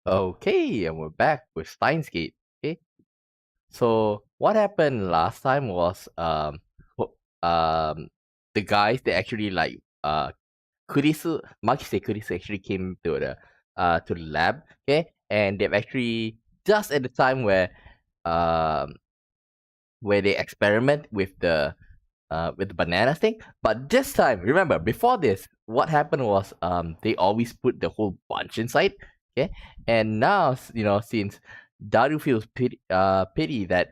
Okay, and we're back with Steins. Okay, so what happened last time was ho- um the guys they actually like Kurisu actually came to the lab, okay, and they've actually just at the time um where they experiment with the banana thing. But this time, remember, before this, what happened was they always put the whole bunch inside. Okay, and now since Daru feels pity that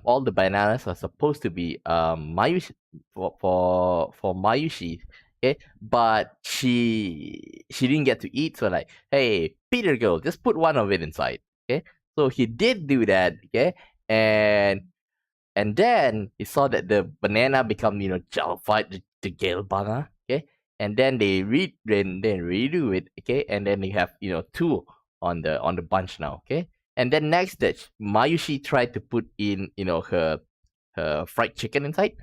all the bananas are supposed to be Mayushi for Mayushi. Okay, but she didn't get to eat, so like, hey, Peter girl, just put one of it inside. Okay, so he did do that. Okay, and then he saw that the banana become jellified to Gelbana, okay, and then they redo it, okay, and then they have two on the bunch now, okay, and then next that Mayushi tried to put in her fried chicken inside,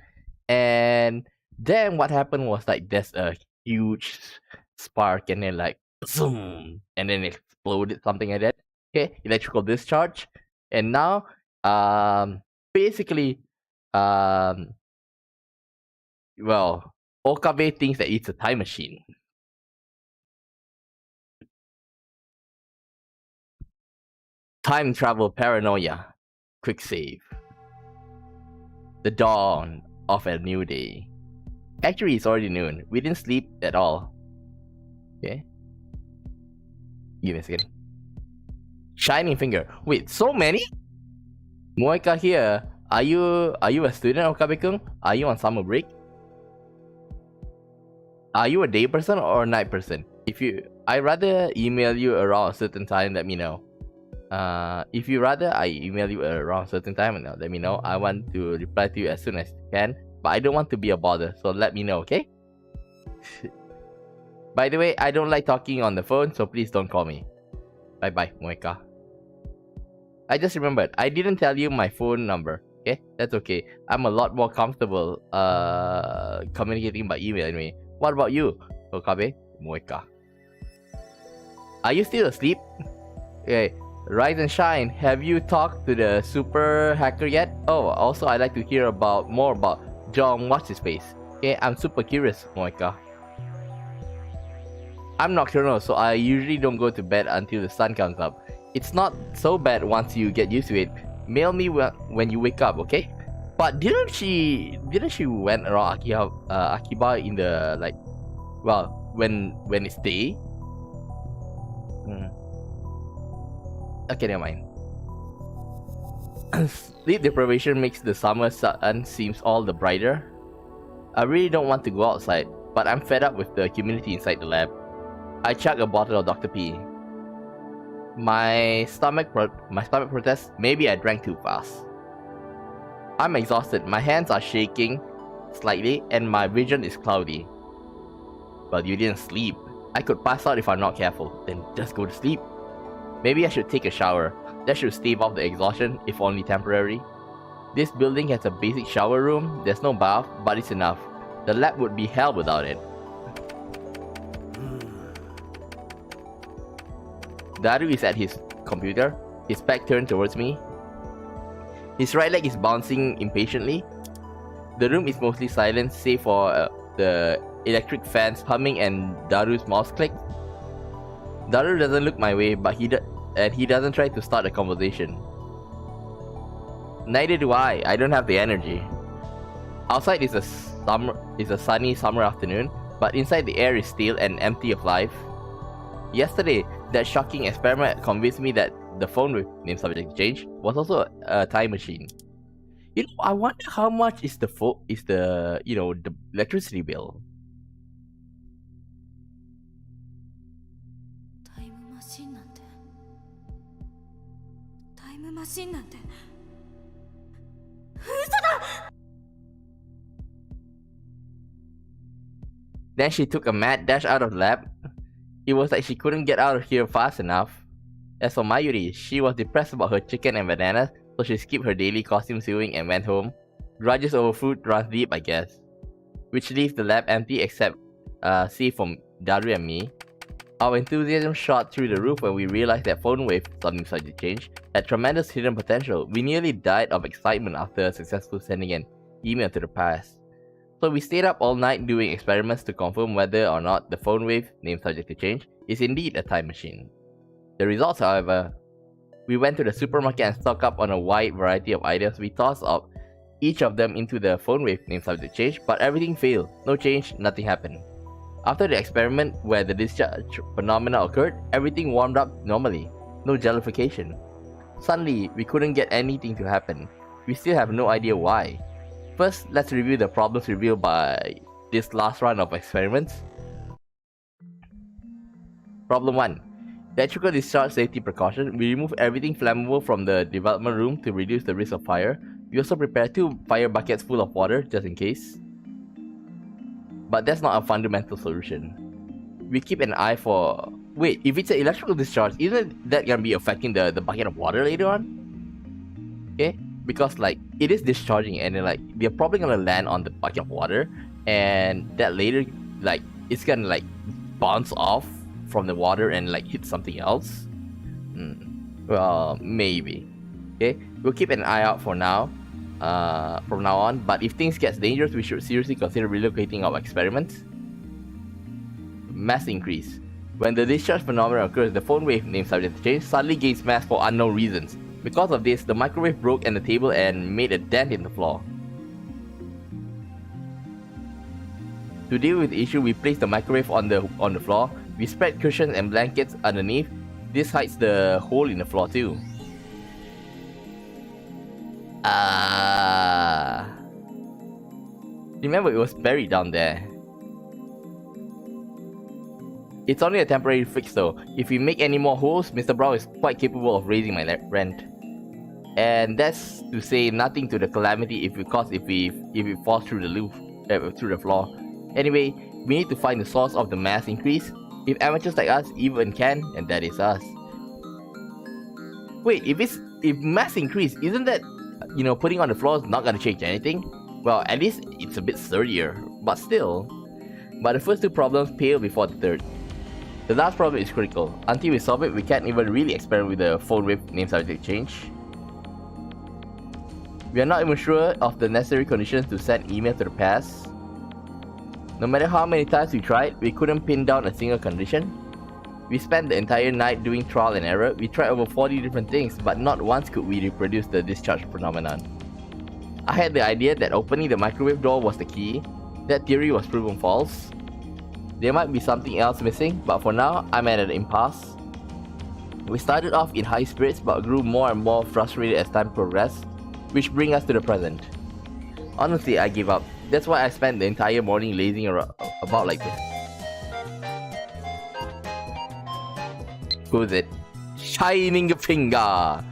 and then what happened was like there's a huge spark and then like zoom and then it exploded something like that, okay, electrical discharge, and now basically um well, Okabe thinks that it's a time machine. Time travel paranoia. Quick save. The dawn of a new day. Actually, it's already noon. We didn't sleep at all. Okay. Give me a second. Shining finger. Wait, so many? Moeka here. Are you a student, Okabe-kun? Are you on summer break? Are you a day person or a night person? I rather email you around a certain time. Let me know. If you rather I email you around a certain time, and let me know. I want to reply to you as soon as I can, but I don't want to be a bother, so let me know, okay? By the way, I don't like talking on the phone, so please don't call me. Bye bye, Moeka. I just remembered, I didn't tell you my phone number, okay? That's okay. I'm a lot more comfortable communicating by email anyway. What about you, Okabe? Moeka. Are you still asleep? Okay. Rise and shine. Have you talked to the super hacker yet? Oh, also I'd like to hear more about John What's His Face. Okay, I'm super curious, Moeka. I'm nocturnal, so I usually don't go to bed until the sun comes up. It's not so bad once you get used to it. Mail me when you wake up, okay? But didn't she went around Akiba in the when it's day? Okay, never mind. Sleep deprivation makes the summer sun seems all the brighter. I really don't want to go outside, but I'm fed up with the humidity inside the lab. I chug a bottle of Dr. P. My stomach protests. Maybe I drank too fast. I'm exhausted. My hands are shaking slightly, and my vision is cloudy. Well, you didn't sleep. I could pass out if I'm not careful. Then just go to sleep. Maybe I should take a shower. That should stave off the exhaustion, if only temporary. This building has a basic shower room. There's no bath, but it's enough. The lab would be hell without it. Daru is at his computer, his back turned towards me. His right leg is bouncing impatiently. The room is mostly silent, save for the electric fans humming and Daru's mouse click. Daru doesn't look my way, but he doesn't try to start a conversation. Neither do I. I don't have the energy. Outside is a sunny summer afternoon, but inside the air is stale and empty of life. Yesterday, that shocking experiment convinced me that the phone with name subject exchange was also a time machine. I wonder how much is the electricity bill. Then she took a mad dash out of the lab. It was like she couldn't get out of here fast enough. As for Mayuri, she was depressed about her chicken and bananas, so she skipped her daily costume sewing and went home. Grudges over food runs deep, I guess. Which leaves the lab empty except save for Daru and me. Our enthusiasm shot through the roof when we realized that phone wave, something such a change, had tremendous hidden potential. We nearly died of excitement after successfully sending an email to the past. So we stayed up all night doing experiments to confirm whether or not the phone wave, named subject to change, is indeed a time machine. The results, however, we went to the supermarket and stocked up on a wide variety of items. We tossed up each of them into the phone wave, named subject to change, but everything failed. No change, nothing happened. After the experiment where the discharge phenomena occurred, everything warmed up normally. No jellification. Suddenly, we couldn't get anything to happen. We still have no idea why. First, let's review the problems revealed by this last round of experiments. Problem 1. Electrical discharge safety precaution. We remove everything flammable from the development room to reduce the risk of fire. We also prepare 2 fire buckets full of water, just in case. But that's not a fundamental solution. We keep an eye for... Wait, if it's an electrical discharge, isn't that gonna be affecting the bucket of water later on? Okay? Because like, it is discharging and then like, they're probably gonna land on the bucket of water. And that later, like, it's gonna like, bounce off from the water and like, hit something else. Well, maybe. Okay? We'll keep an eye out for now. From now on, but if things get dangerous, we should seriously consider relocating our experiments. Mass increase. When the discharge phenomenon occurs, the phone wave, named subject to change, suddenly gains mass for unknown reasons. Because of this, the microwave broke in the table and made a dent in the floor. To deal with the issue, we place the microwave on the floor. We spread cushions and blankets underneath. This hides the hole in the floor too. Remember, it was buried down there. It's only a temporary fix though. If we make any more holes, Mr. Brown is quite capable of raising my rent. And that's to say nothing to the calamity if it falls through the floor. Anyway, we need to find the source of the mass increase. If amateurs like us even can, and that is us. Wait, if mass increase, isn't that, putting on the floor is not gonna change anything? Well, at least it's a bit sturdier, but still. But the first 2 problems pale before the third. The last problem is critical. Until we solve it, we can't even really experiment with the phone wave, named subject to change. We are not even sure of the necessary conditions to send email to the past. No matter how many times we tried, we couldn't pin down a single condition. We spent the entire night doing trial and error. We tried over 40 different things, but not once could we reproduce the discharge phenomenon. I had the idea that opening the microwave door was the key. That theory was proven false. There might be something else missing, but for now, I'm at an impasse. We started off in high spirits, but grew more and more frustrated as time progressed, which brings us to the present. Honestly, I gave up. That's why I spent the entire morning lazing about like this. Who's it? Shining finger! I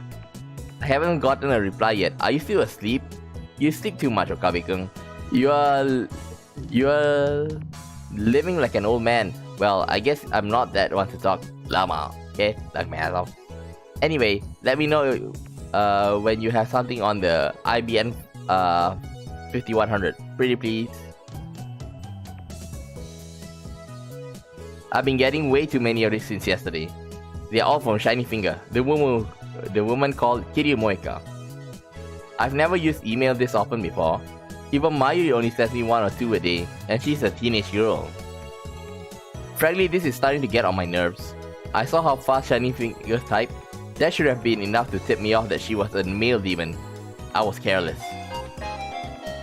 haven't gotten a reply yet. Are you still asleep? You sleep too much, Okabe-kun. You're living like an old man. Well, I guess I'm not that one to talk. Lama, okay? Like my ass off. Anyway, let me know when you have something on the IBN 5100. Pretty please. I've been getting way too many of these since yesterday. They're all from Shiny Finger, the woman called Kiryu Moeka. I've never used email this often before. Even Mayuri only sends me 1 or 2 a day, and she's a teenage girl. Frankly, this is starting to get on my nerves. I saw how fast Shiny Finger typed. That should have been enough to tip me off that she was a male demon. I was careless.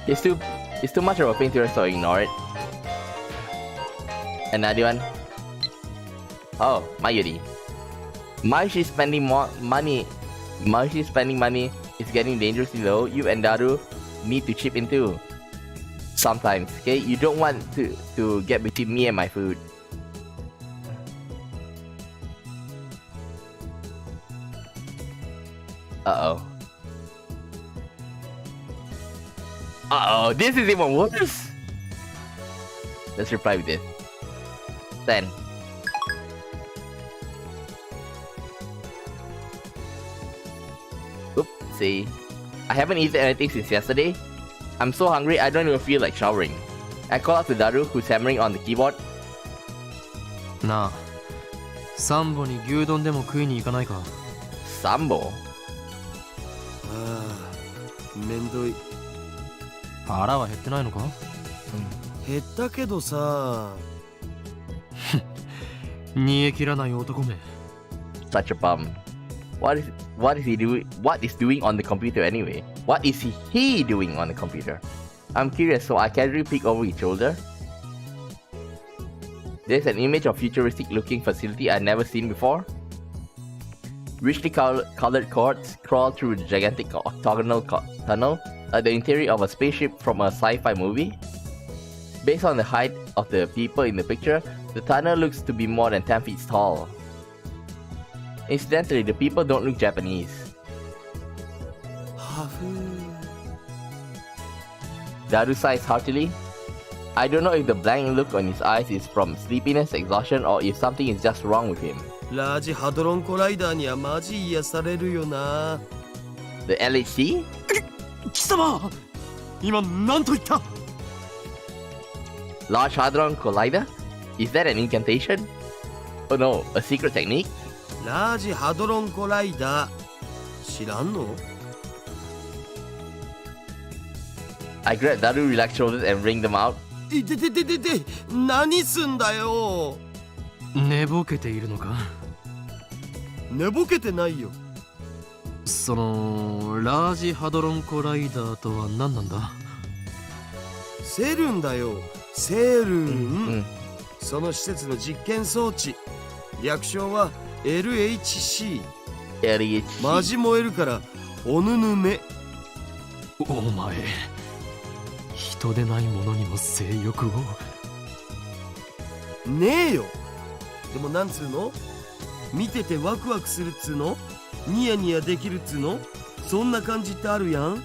It's too much of a pain to so ignore it. Another one. Oh, Mayuri. Mayuri spending money. Mayuri spending money is getting dangerously low. You and Daru need to chip in too. Sometimes, okay? You don't want to get between me and my food. Uh-oh. Uh-oh, this is even worse! Let's reply with this. 10. Oopsie. I haven't eaten anything since yesterday. I'm so hungry I don't even feel like showering. I call out to Daru, who's hammering on the keyboard. なあ、サンボに牛丼でも食いに行かないか。 Sambo? ああ、めんどい。腹は減ってないのか？減ったけどさ。煮え切らない男め。 Such a bum. What is he doing? What is doing on the computer anyway? What is he doing on the computer? I'm curious, so I casually peek over his shoulder. There's an image of futuristic-looking facility I've never seen before. Richly colored cords crawl through a gigantic octagonal tunnel, like the interior of a spaceship from a sci-fi movie. Based on the height of the people in the picture, the tunnel looks to be more than 10 feet tall. Incidentally, the people don't look Japanese. ハフ Daru sighs heartily. I don't know if the blank look on his eyes is from sleepiness, exhaustion, or if something is just wrong with him. ラージハドロンコライダーにはマジ癒されるよな。 The LHC? 貴様、今何と言った？ Large Hadron Collider? Is that an incantation? Oh no, a secret technique? ラージハドロンコライダー知らんの？ I grab Daru's relaxed shoulders and wring them out. 何すんだよ。寝ぼけているのか？寝ぼけてないよ。そのラージハドロンコライダーとは何なんだ？セルンだよ、セルン、 Mm. その施設の実験装置、略称は LHC。 LHC? マジ燃えるからおぬぬめ。お前、人でないものにも性欲を。ねえよ。でもなんつうの、見ててワクワクするっつうの、ニヤニヤできるっつうの、そんな感じってあるやん。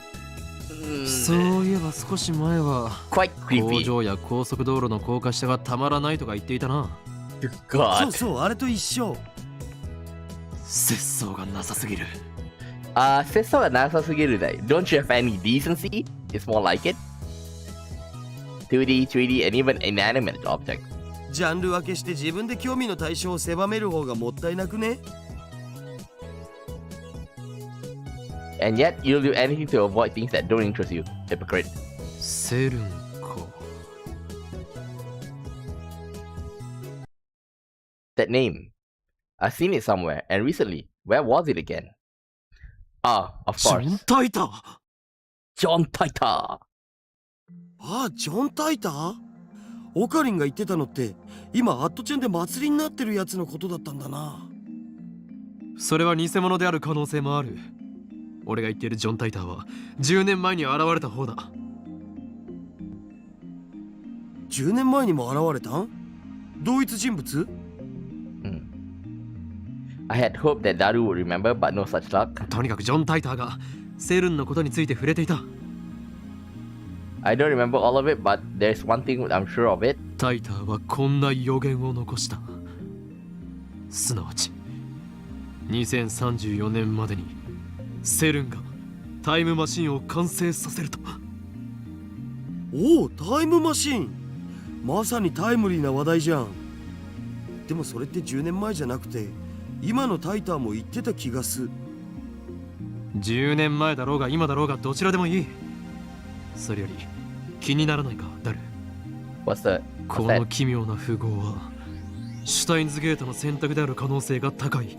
そういえば少し前は Quite 工 creepy. 場や高速道路の高架下がたまらないとか言っていたな。そう God. そう、あれと一緒。節操がなさすぎる。節操がなさすぎるだい。Don't you have any decency? It's more like it. 2D, 3D, and even inanimate objects. ジャンル分けして自分で興味の対象を狭める方がもったいなくね？ And yet, you'll do anything to avoid things that don't interest you. Hypocrite. セルンか。 That name. I've seen it somewhere, and recently. Where was it again? Ah, of ジョ course. ン・タイター。 John Titor. ああ、ジョン・タイター？オカリンが言ってたのって今アットチェンで祭りになってるやつのことだったんだな。それは偽物である可能性もある。俺が言っているジョン・タイターは10年前に現れた方だ。10年前にも現れたん？同一人物？ I had hoped that Daru would remember, but no such luck. とにかくジョン・タイターがセルンのことについて触れていた。 I don't remember all of it, but there's one thing I'm sure of it. タイターはこんな予言を残した。すなわち2034年までにセルンがタイムマシンを完成させると。おお、タイムマシン。まさにタイムリーな話題じゃん。でもそれって10年前じゃなくて今のタイターも言ってた気がす。10年前だろうが今だろうがどちらでもいい。それより気にならないか、ダル。 What's the... こ What's の that? 奇妙な符号はシュタインズゲートの選択である可能性が高い。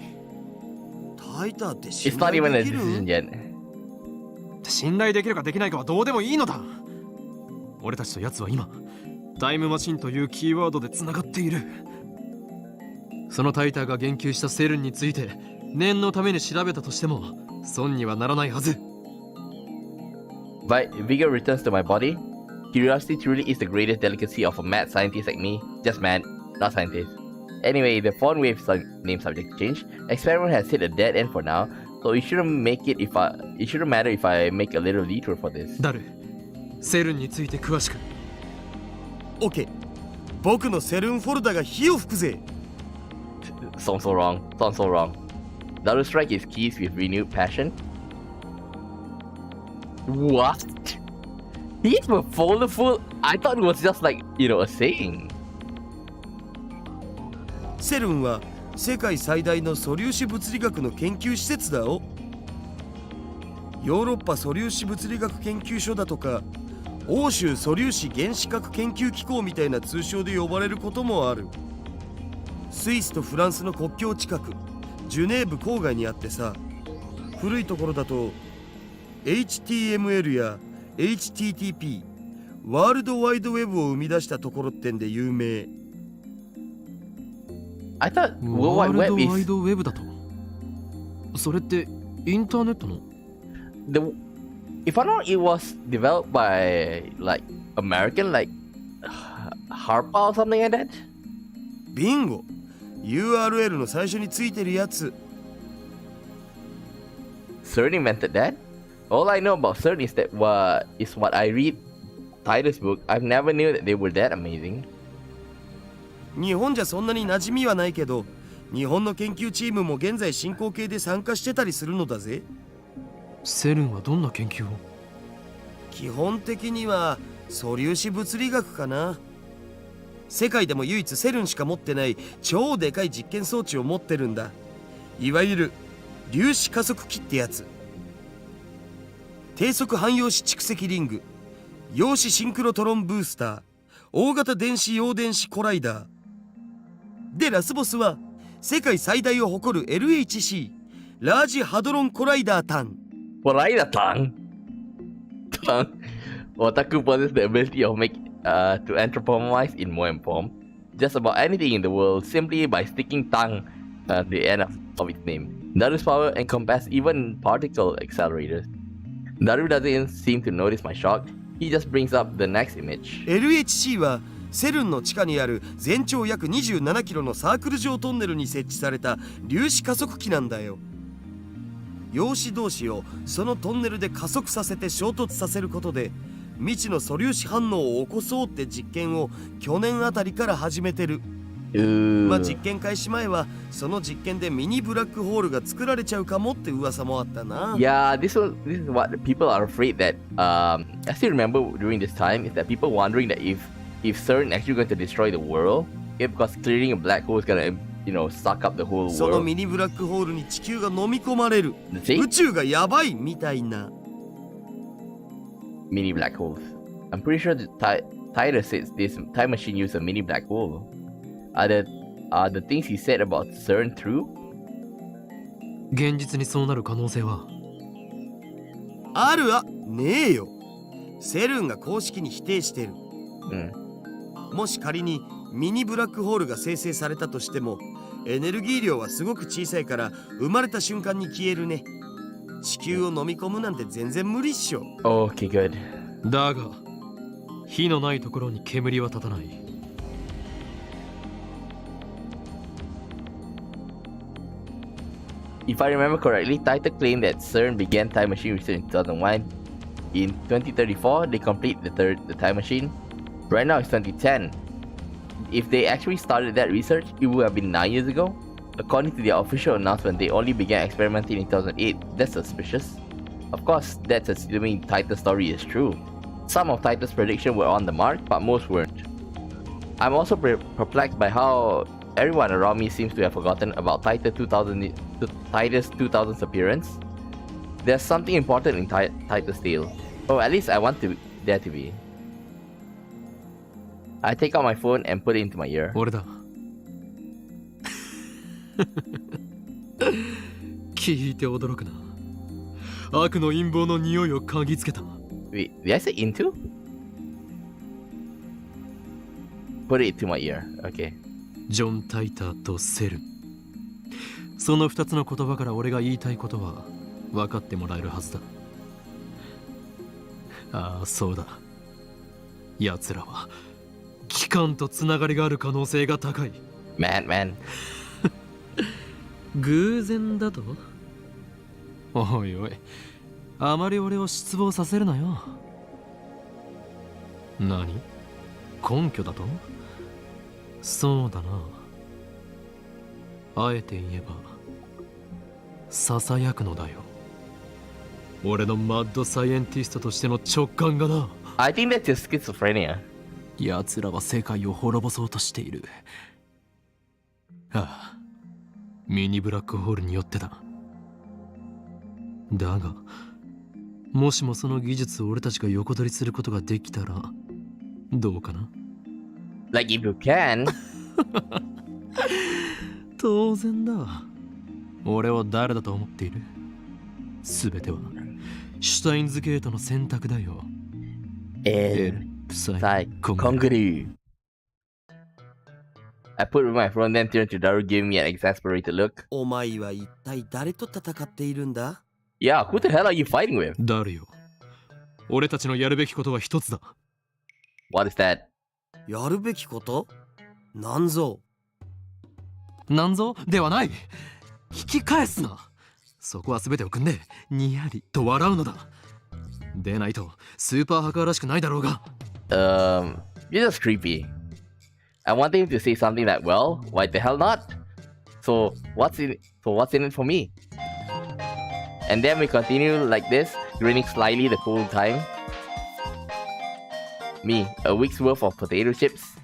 タイターって信 It's not 頼 even で a きる？ decision yet. 信頼できるかできないかはどうでもいいのだ。俺たちと奴は今タイムマシンというキーワードでつながっている。そのタイターが言及したセルンについて念のために調べたとしても損にはならないはず。 But vigor returns to my body. Curiosity truly is the greatest delicacy of a mad scientist like me. Just mad, not scientist. Anyway, the phone wave name subject change. Experiment has hit a dead end for now, so it shouldn't matter if I make a little detour for this. ダル、セルンについて詳しく。 OK。僕のセルンフォルダが火を吹くぜ。 Sounds so wrong. Sounds so wrong. Daru strike his keys with renewed passion. What? He's a folder full? I thought it was just like, a saying. セルンは世界最大の素粒子物理学の研究施設だよ。ヨーロッパ素粒子物理学研究所だとか、欧州素粒子原子核研究機構みたいな通称で呼ばれることもある。スイスとフランスの国境近く、ジュネーブ郊外にあってさ、古いところだと HTML や HTTP ワールドワイドウェブを生み出したところってんで有名。I thought ワ World ー Wide ルド Web ワイ is ドウェブだと。それってインターネットの？ the. If I'm not, it was developed by like American, like Harpa or something like that. ビンゴ URL の最初についてるやつ。 CERN invented that. All I know about CERN is what I read Titor's book. I've never knew that they were that amazing. 日本じゃそんなに馴染みはないけど、日本の研究チームも現在進行形で参加してたりするのだぜ。セルンはどんな研究を？基本的には素粒子物理学かな。世界でも唯一セルンしか持ってない超でかい実験装置を持ってるんだ。いわゆる粒子加速器ってやつ。低速汎用子蓄積リング、陽子シンクロトロンブースター、大型電子陽電子コライダーで、ラスボスは世界最大を誇る LHC ラージハドロンコライダータン。What I the tongue? Tongue. Otaku possesses the ability of to anthropomorphize in modern form just about anything in the world simply by sticking tongue at the end of its name. Naru's power encompasses even particle accelerators. Naru doesn't seem to notice my shock. He just brings up the next image. LHC はセルンの地下にある全長約27キロのサークル状トンネルに設置された粒子加速器なんだよ。陽子同士をそのトンネルで加速させて衝突させることで未知の素粒子反応を起こそうって実験を去年あたりから始めてる。まあ実験開始前はその実験でミニブラックホールが作られちゃうかもって噂もあったな。Yeah, this is what people are afraid that I still remember during this time is that people wondering that if CERN actually going to destroy the world, because clearing a black hole is gonna suck up the whole その world. ミニブラックホールに地球が飲み込まれる。 See? 宇宙がやばいみたいな。Mini black holes. I'm pretty sure Titor says this time machine used a mini black hole. Are the things he said about CERN true? 現実にそうなる可能性は？あるあねえよ。セルンが公式に否定してる。もし仮にミニブラックホールが生成されたとしてもエネルギー量はすごく小さいから生まれた瞬間に消えるね。地球を飲み込むなんて全然無理っしょ。 Okay, good. だが火のないところに煙は立たない。If I remember correctly, Titor claimed that CERN began time machine research in 2001. In 2034, they complete the time machine. Right now it's 2010. If they actually started that research, it would have been 9 years ago. According to their official announcement, they only began experimenting in 2008. That's suspicious. Of course, that's assuming Titor's story is true. Some of Titor's predictions were on the mark, but most weren't. I'm also perplexed by how everyone around me seems to have forgotten about Titor's 2000's appearance. There's something important in Titor's tale. Or at least I want there to be. I take out my phone and put it into my ear. 俺だ。聞いて驚くな。悪の陰謀の匂いを嗅ぎつけた。Wait, did I say into? Put it to my ear. Okay. ジョン・タイターとセルン。その2つの言葉から俺が言いたいことは分かってもらえるはずだ。ああ、そうだ。奴らは機関とつながりがある可能性が高い。Man. 偶然だと？おいおい、あまり俺を失望させるなよ。何？根拠だと？そうだな。あえて言えばささやくのだよ。俺のマッドサイエンティストとしての直感がな。I think that's just schizophrenia. 奴らは世界を滅ぼそうとしている。ああ、ミニブラックホールによってだ。だがもしもその技術を俺たちが横取りすることができたらどうかな。 Like if you can. 当然だ。俺を誰だと思っている。全てはシュタインズゲートの選択だよ。Inside Congress. I put my phone then turned to Daru, giving me an exasperated look. お前は一体誰と戦っているんだ？ Yeah, who the hell are you fighting with? ダルよ。俺たちのやるべきことは一つだ。What is that? やるべきこと？なんぞ。なんぞではない。引き返すな。そこは全てを組んでにやりと笑うのだ。でないとスーパーハッカーらしくないだろうが。You're just creepy. I wanted him to say something like, well, why the hell not? So what's in it for me? And then we continue like this, grinning slyly the whole time. Me, a week's worth of potato chips.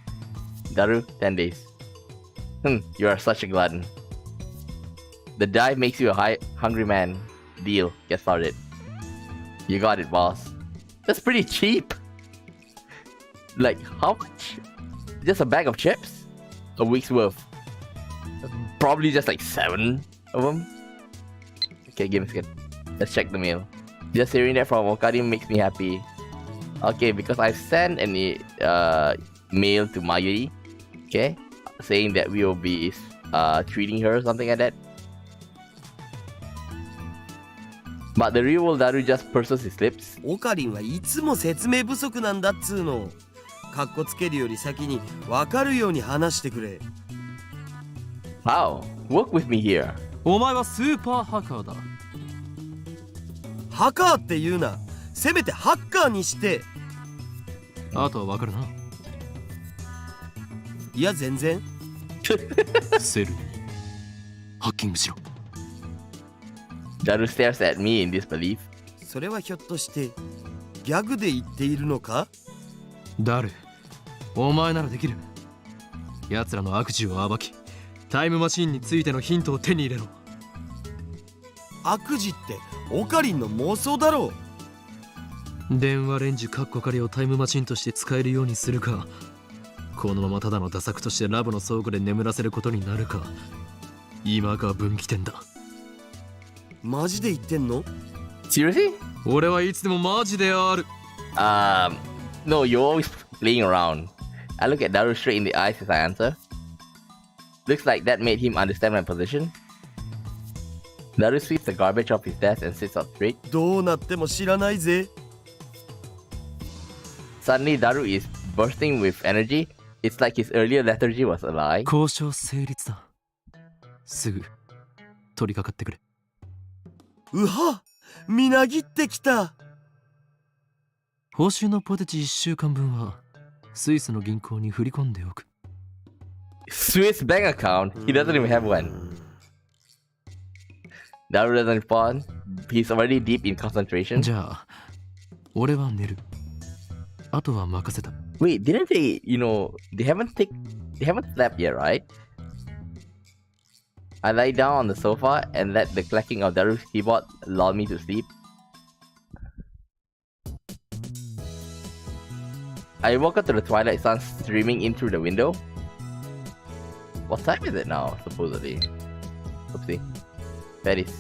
Daru, 10 days. You are such a glutton. The dive makes you a hungry man. Deal, get started. You got it, boss. That's pretty cheap. Like, how much? Just a bag of chips? A week's worth. Probably just like 7 of them. Okay, give me a second. Let's check the mail. Just hearing that from Okadi makes me happy. Okay, because I've sent an mail to Mayuri, okay, saying that we will be treating her or something like that. But the real world Daru just purses his lips. オカリンはいつも説明不足なんだっつーの。かっこつけるより先に分かるように話してくれ。How? Work with me here. お前はスーパーハッカーだ。ハカーって言うな。せめてハッカーにして。あとは分かるな。いや全然。セルにハッキングしろ。Daru stares at me in disbelief. それはひょっとしてギャグで言っているのか？ダル、お前ならできる。奴らの悪事を暴き、タイムマシンについてのヒントを手に入れろ。悪事ってオカリンの妄想だろう。電話レンジカッコ仮をタイムマシンとして使えるようにするか、このままただの打作としてラブの倉庫で眠らせることになるか、今が分岐点だ。マジで言ってんの？ Seriously? 俺はいつでもマジである。No, you're always playing around. I look at Daru straight in the eyes as I answer. Looks like that made him understand my position. Daru sweeps the garbage off his desk and sits up straight. どうなっても知らないぜ。Suddenly, Daru is bursting with energy. It's like his earlier lethargy was a lie. 交渉成立だ。すぐ取り掛かってくれ。うは、みなぎってきた。報酬のポテチ1週間分はスイスの銀行に振り込んでおく。Swiss bank account? He doesn't even have one. Daru doesn't respond. He's already deep in concentration. じゃあ、俺は寝る。あとは任せた。Wait, didn't they, they haven't slept yet, right? I lie down on the sofa and let the clacking of Daru's keyboard lull me to sleep. I woke up to the twilight sun streaming in through the window. What time is it now, supposedly? Oopsie. Paris.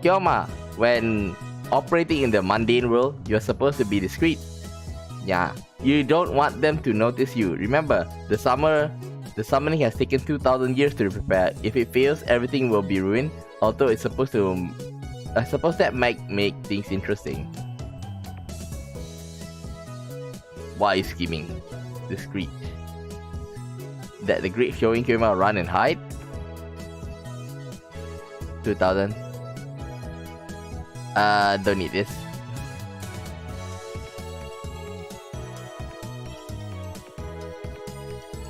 Kyoma, when operating in the mundane world, you're supposed to be discreet. Yeah, you don't want them to notice you. Remember, the summoning has taken 2,000 years to prepare. If it fails, everything will be ruined. Although it's supposed to... I suppose that might make things interesting. Why are you scheming? Discreet. That the great showing came out, run and hide? 2,000. Don't need this.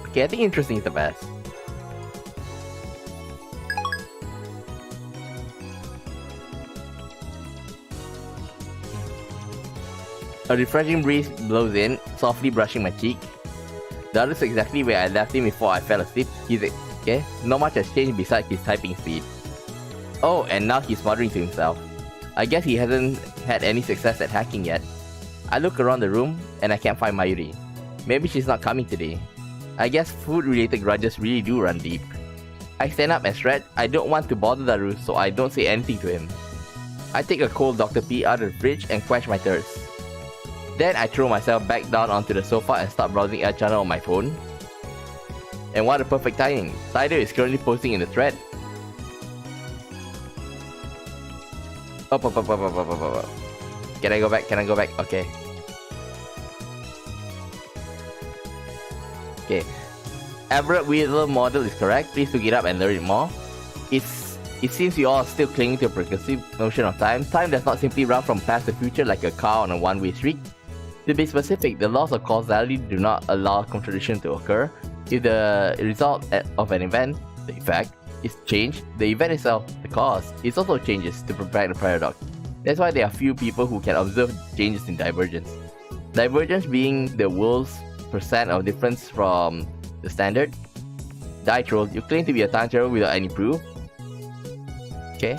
Okay, I think interesting is the best. A refreshing breeze blows in, softly brushing my cheek. That is exactly where I left him before I fell asleep. Okay, not much has changed besides his typing speed. Oh, and now he's muttering to himself. I guess he hasn't had any success at hacking yet. I look around the room and I can't find Mayuri. Maybe she's not coming today. I guess food-related grudges really do run deep. I stand up and stretch. I don't want to bother Daru, so I don't say anything to him. I take a cold Dr. P out of the fridge and quench my thirst. Then I throw myself back down onto the sofa and start browsing a channel on my phone. And what a perfect timing. Titor is currently posting in the thread. Up. Can I go back? Okay. Okay. Everett Wheeler model is correct. Please look it up and learn it more. It seems you all are still clinging to a preconceived notion of time. Time does not simply run from past to future like a car on a one-way street. To be specific, the laws of causality do not allow contradiction to occur. If the result of an event, the effect, is changed, the event itself, the cause, it also changes to prevent a paradox. That's why there are few people who can observe changes in divergence. Divergence being the world's percent of difference from the standard. Die trolls, you claim to be a time traveler without any proof. Okay.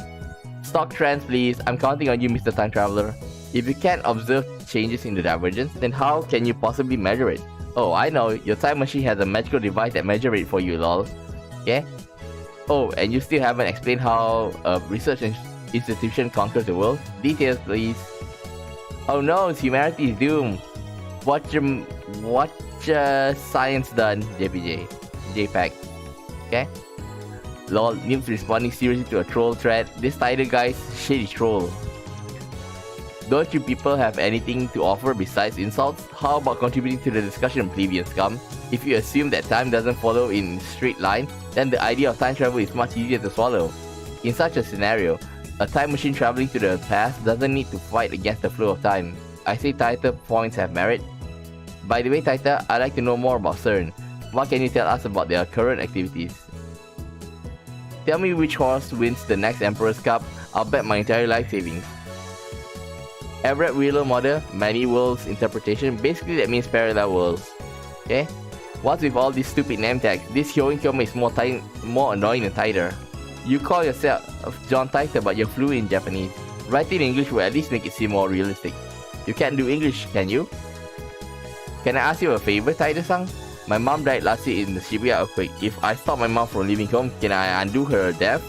Stock trends please, I'm counting on you Mr. Time Traveler. If you can't observe changes in the divergence, then how can you possibly measure it? Oh, I know, your time machine has a magical device that measures it for you, lol. Okay? Oh, and you still haven't explained how a research institution conquers the world? Details, please. Oh no, humanity is doomed. Watch science done, JPJ. JPEG. Okay? Lol, noobs responding seriously to a troll thread. This Titor guy's shady troll. Don't you people have anything to offer besides insults? How about contributing to the discussion, plebeian scum? If you assume that time doesn't follow in straight line, then the idea of time travel is much easier to swallow. In such a scenario, a time machine traveling to the past doesn't need to fight against the flow of time. I say Titor points have merit. By the way, Titor, I'd like to know more about SERN. What can you tell us about their current activities? Tell me which horse wins the next Emperor's Cup, I'll bet my entire life savings. Everett Wheeler model, many worlds interpretation, basically that means parallel worlds. Okay? What's with all these stupid name tags? This Hyoin Kyoma is more annoying than Titor. You call yourself John Titor but you're fluent in Japanese. Writing in English will at least make it seem more realistic. You can't do English, can you? Can I ask you a favor, Titor-san? My mom died last year in the Shibuya earthquake. If I stop my mom from leaving home, can I undo her death?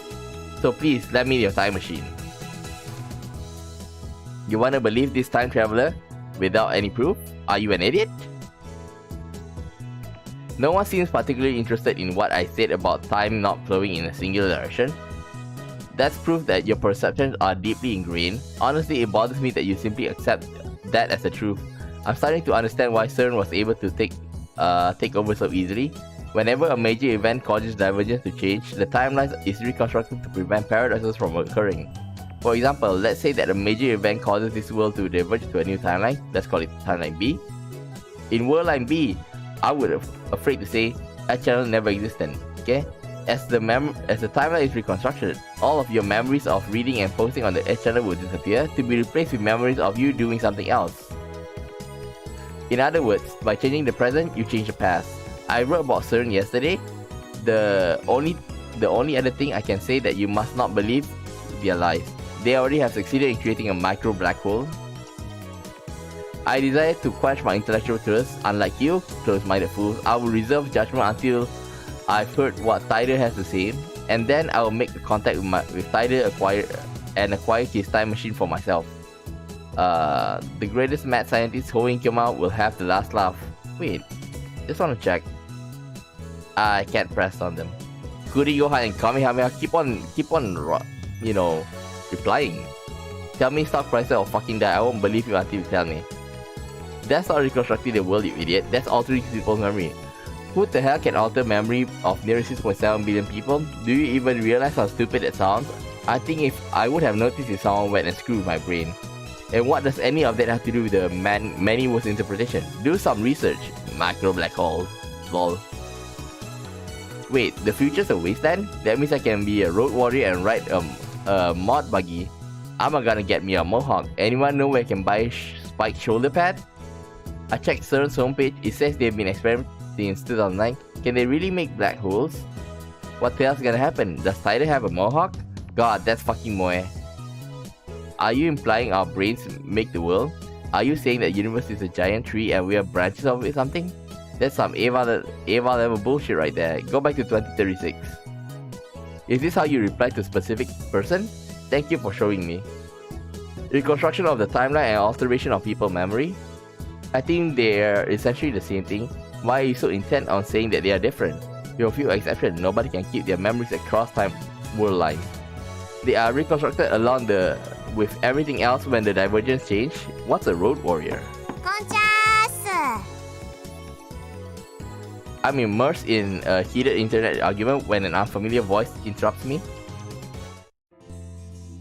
So please, let me your time machine. You wanna believe this time traveler without any proof? Are you an idiot? No one seems particularly interested in what I said about time not flowing in a singular direction. That's proof that your perceptions are deeply ingrained. Honestly, it bothers me that you simply accept that as a truth. I'm starting to understand why CERN was able to take over so easily. Whenever a major event causes divergence to change, the timeline is reconstructed to prevent paradoxes from occurring. For example, let's say that a major event causes this world to diverge to a new timeline. Let's call it timeline B. In world line B, I would have afraid to say that channel never existed. Okay? As the timeline is reconstructed, all of your memories of reading and posting on the H channel will disappear to be replaced with memories of you doing something else. In other words, by changing the present, you change the past. I wrote about CERN yesterday. The only other thing I can say that you must not believe their lies. They already have succeeded in creating a micro black hole. I desire to quench my intellectual thirst. Unlike you, close-minded fools, I will reserve judgment until I've heard what Titor has to say, and then I will make contact with Titor acquire his time machine for myself. The greatest mad scientist Hyoin Kyoma will have the last laugh. Wait, just want to check. I can't press on them. Kuri Gohan and Kamehameha keep on, you know, replying. Tell me stock prices or fucking die. I won't believe you until you tell me. That's not reconstructing the world, you idiot. That's altering people's memory. Who the hell can alter memory of nearly 6.7 billion people? Do you even realize how stupid that sounds? I think if I would have noticed if someone went and screwed my brain. And what does any of that have to do with the many worlds interpretation? Do some research. Macro black hole. Lol. Wait, the future's a wasteland? That means I can be a road warrior and ride a mod buggy. I'm gonna get me a mohawk. Anyone know where I can buy spiked shoulder pad? I checked CERN's homepage. It says they've been experimenting since 2009. Can they really make black holes? What the hell's gonna happen? Does Titor have a mohawk? God, that's fucking moe. Are you implying our brains make the world? Are you saying that the universe is a giant tree and we are branches of it or something? That's some Ava level bullshit right there. Go back to 2036. Is this how you reply to a specific person? Thank you for showing me. Reconstruction of the timeline and alteration of people's memory? I think they're essentially the same thing. Why are you so intent on saying that they are different? With a few exceptions, nobody can keep their memories across time world lines. They are reconstructed along with everything else when the divergence change. What's a road warrior? I'm immersed in a heated internet argument when an unfamiliar voice interrupts me.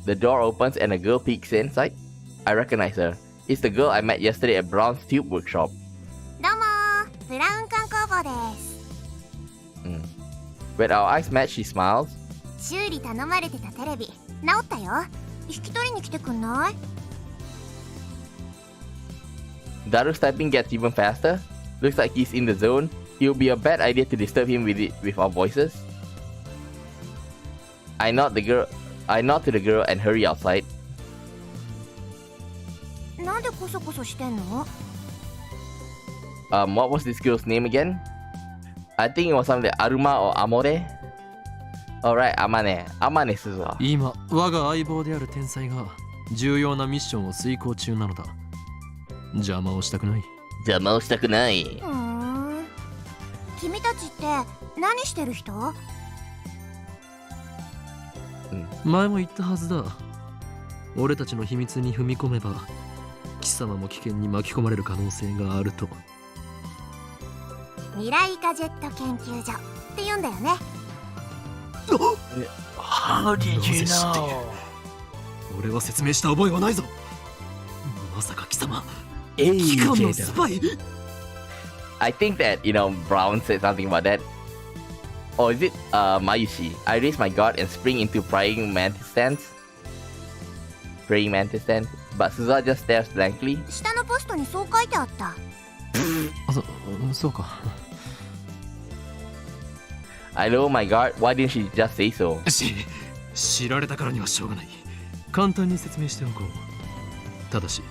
The door opens and a girl peeks inside. I recognize her. It's the girl I met yesterday at Brown's Tube Workshop. When our eyes match, she smiles. Daru's typing gets even faster. Looks like he's in the zone. It would be a bad idea to disturb him with our voices. I nod to the girl and hurry outside. What was this girl's name again? I think it was something like Aruma or Amore. Alright, Amane. Amane Suzuha. 今、我が相棒である天才が重要なミッションを遂行中なのだ。邪魔をしたくない。邪魔をしたくない。君たちって何してる人？前も言ったはずだ。俺たちの秘密に踏み込めば貴様も危険に巻き込まれる可能性があると。未来ガジェット研究所って言うんだよね。How did you know? 俺は説明した覚えはないぞ。まさか貴様、機関のスパイ。I think that, Brown said something about that. Or is it, Mayushi? I raise my guard and spring into praying mantis stance. But Suzuha just stares blankly. 下のポストにそう書いてあった。そうか。I lower my guard. Why didn't she just say so? 知られたからにはしょうがない。簡単に説明しておこう。ただし、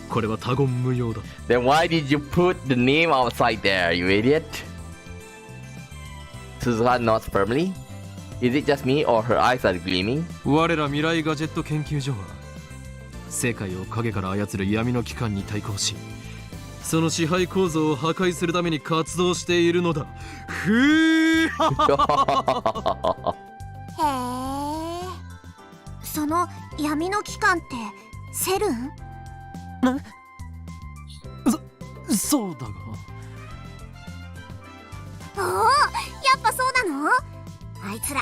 これは他言無用だ。Then why did you put the name outside there, you idiot? Suzuha nods firmly. Is it just me or her eyes are gleaming? 我ら未来ガジェット研究所は世界を影から操る闇の機関に対抗し、その支配構造を破壊するために活動しているのだ。へえ。その闇の機関ってセルン？そうだが。おお、やっぱそうなの？あいつら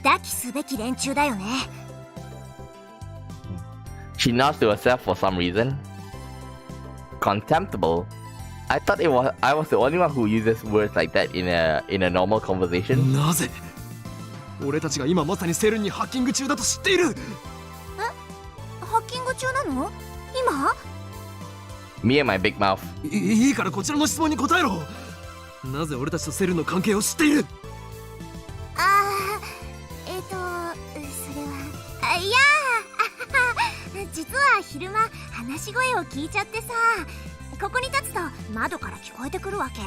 抱きすべき連中だよね。She nods to herself for some reason. Contemptible? I thought I was the only one who uses words like that in a normal conversation. なぜ？俺たちが今まさにセルンにハッキング中だと知っている。ハッキング中なの？今？ Me and my big mouth. いいからこちらの質問に答えろ。なぜ俺たちとセルンの関係を知っている？それはいや実は昼間話し声を聞いちゃってさ、ここに立つと窓から聞こえてくるわけ。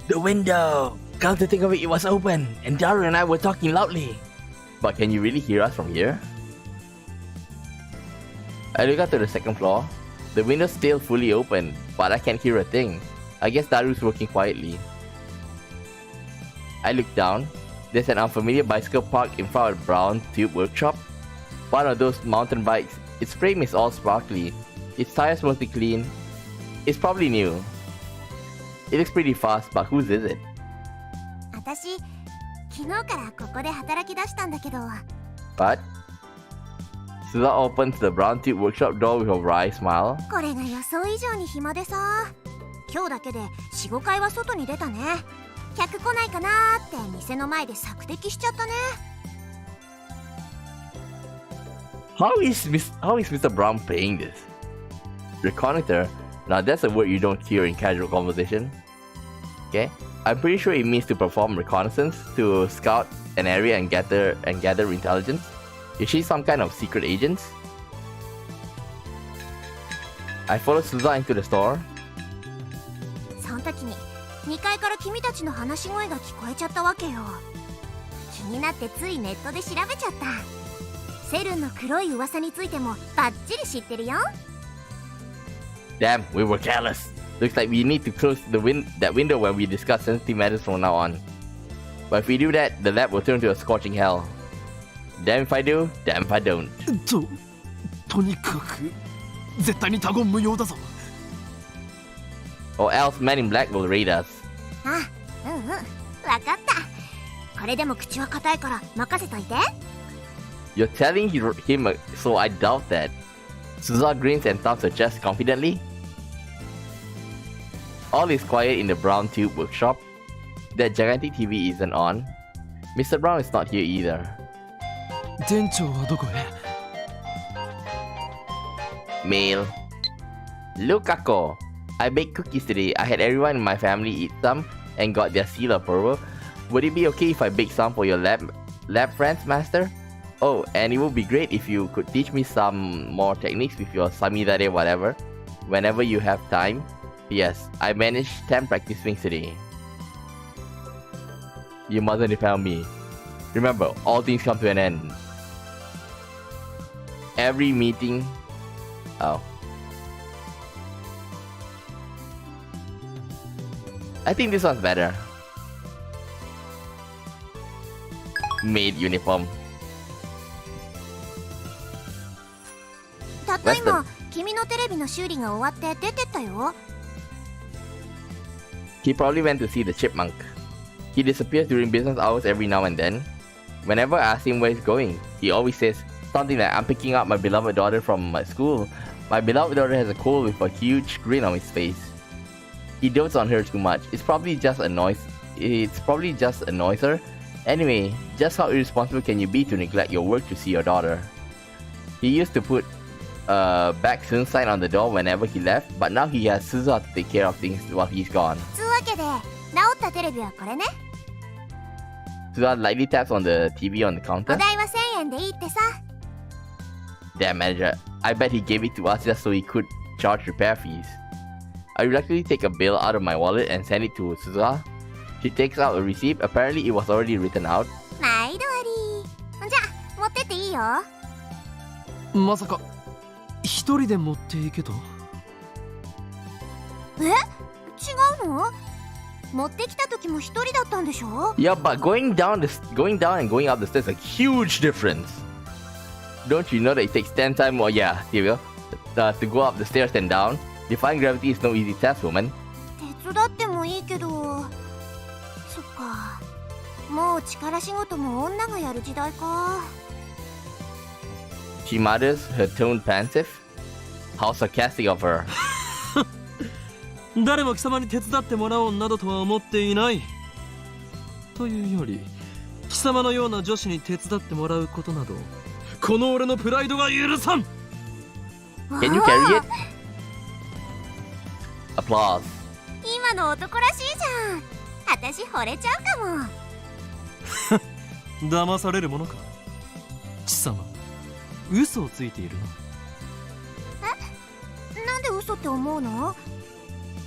The window! Come to think of it, it was open, and Daru and I were talking loudly. But can you really hear us from here? I look up to the second floor. The window's still fully open, but I can't hear a thing. I guess Daru's working quietly. I look down. There's an unfamiliar bicycle parked in front of Brown Tube Workshop. One of those mountain bikes. Its frame is all sparkly. Its tires mostly clean. It's probably new. It looks pretty fast, but whose is it? 私、昨日からここで働き出したんだけど。But Suzuha opens the Brown Tube Workshop door with a wry smile. これが予想以上に暇でさ。今日だけで 4,5 回は外に出たね。客来ないかなーって店の前で索敵しちゃったね。How is Mr. Brown playing this? Reconnoiter? Now that's a word you don't hear in casual conversation. Okay? I'm pretty sure it means to perform reconnaissance, to scout an area and gather intelligence. Is she some kind of secret agent? I followed Suza into the store. その時に2階から君たちの話し声が聞こえちゃったわけよ。気になってついネットで調べちゃった。セルンの黒い噂についてもバッチリ知ってるよ。Damn, we were careless. Looks like we need to close that window when we discuss sensitive matters from now on. But if we do that, the lab will turn to a scorching hell. Damn if I do, damn if I don't. とにかく絶対に他言無用だぞ。Or else Men in Black will raid us. あ、うんうん、わかった。これでも口は硬いから任せといて。You're telling him, so I doubt that. Suza grins and thumps her chest confidently. All is quiet in the brown tube workshop. That gigantic TV isn't on. Mr. Brown is not here either. 店長はどこへ？ Mail. Look, Kako. I baked cookies today. I had everyone in my family eat some and got their seal of approval. Would it be okay if I bake some for your lab friends, Master? Oh, and it would be great if you could teach me some more techniques with your samidare whatever, whenever you have time. Yes, I managed 10 practice swings today. You mustn't defend me. Remember, all things come to an end. Every meeting... Oh. I think this one's better. Maid uniform. たった今、君のテレビの修理が終わって出てったよ。He probably went to see the chipmunk. He disappears during business hours every now and then. Whenever I ask him where he's going, he always says something like, I'm picking up my beloved daughter from my school. My beloved daughter has a cold with a huge grin on his face. He dotes on her too much. It's probably just annoys her. Anyway, just how irresponsible can you be to neglect your work to see your daughter? He used to put back soon sign on the door whenever he left, but now he has Suza to take care of things while he's gone. つうわけで、直ったテレビはこれね。Suza lightly taps on the TV on the お counter. 代は1000円でいいってさ。Damn manager, I bet he gave it to us just so he could charge repair fees. I reluctantly take a bill out of my wallet and send it to Suza. She takes out a receipt. Apparently it was already written out. 毎度あり。じゃあ、持ってっていいよ。まさか一人で持っていけと？え？違うの？持ってきた時も一人だったんでしょ？ Yeah, but going down and going up the stairs is a huge difference. Don't you know that it takes 10 times more? Yeah, here we go. To go up the stairs and down. Defying gravity is no easy task, woman. 手伝ってもいいけど。そっか。もう力仕事も女がやる時代か。She mutters, her tone pensive. How sarcastic of her. 誰も貴様に手伝ってもらおうなどとは思っていない。というより、貴様のような女子に手伝ってもらうことなど、この俺のプライドが許さん。Can you carry it? Applause. 今の男らしいじゃん。私惚れちゃうかも。騙されるものか。貴様、嘘をついているの。え？なんで嘘って思うの？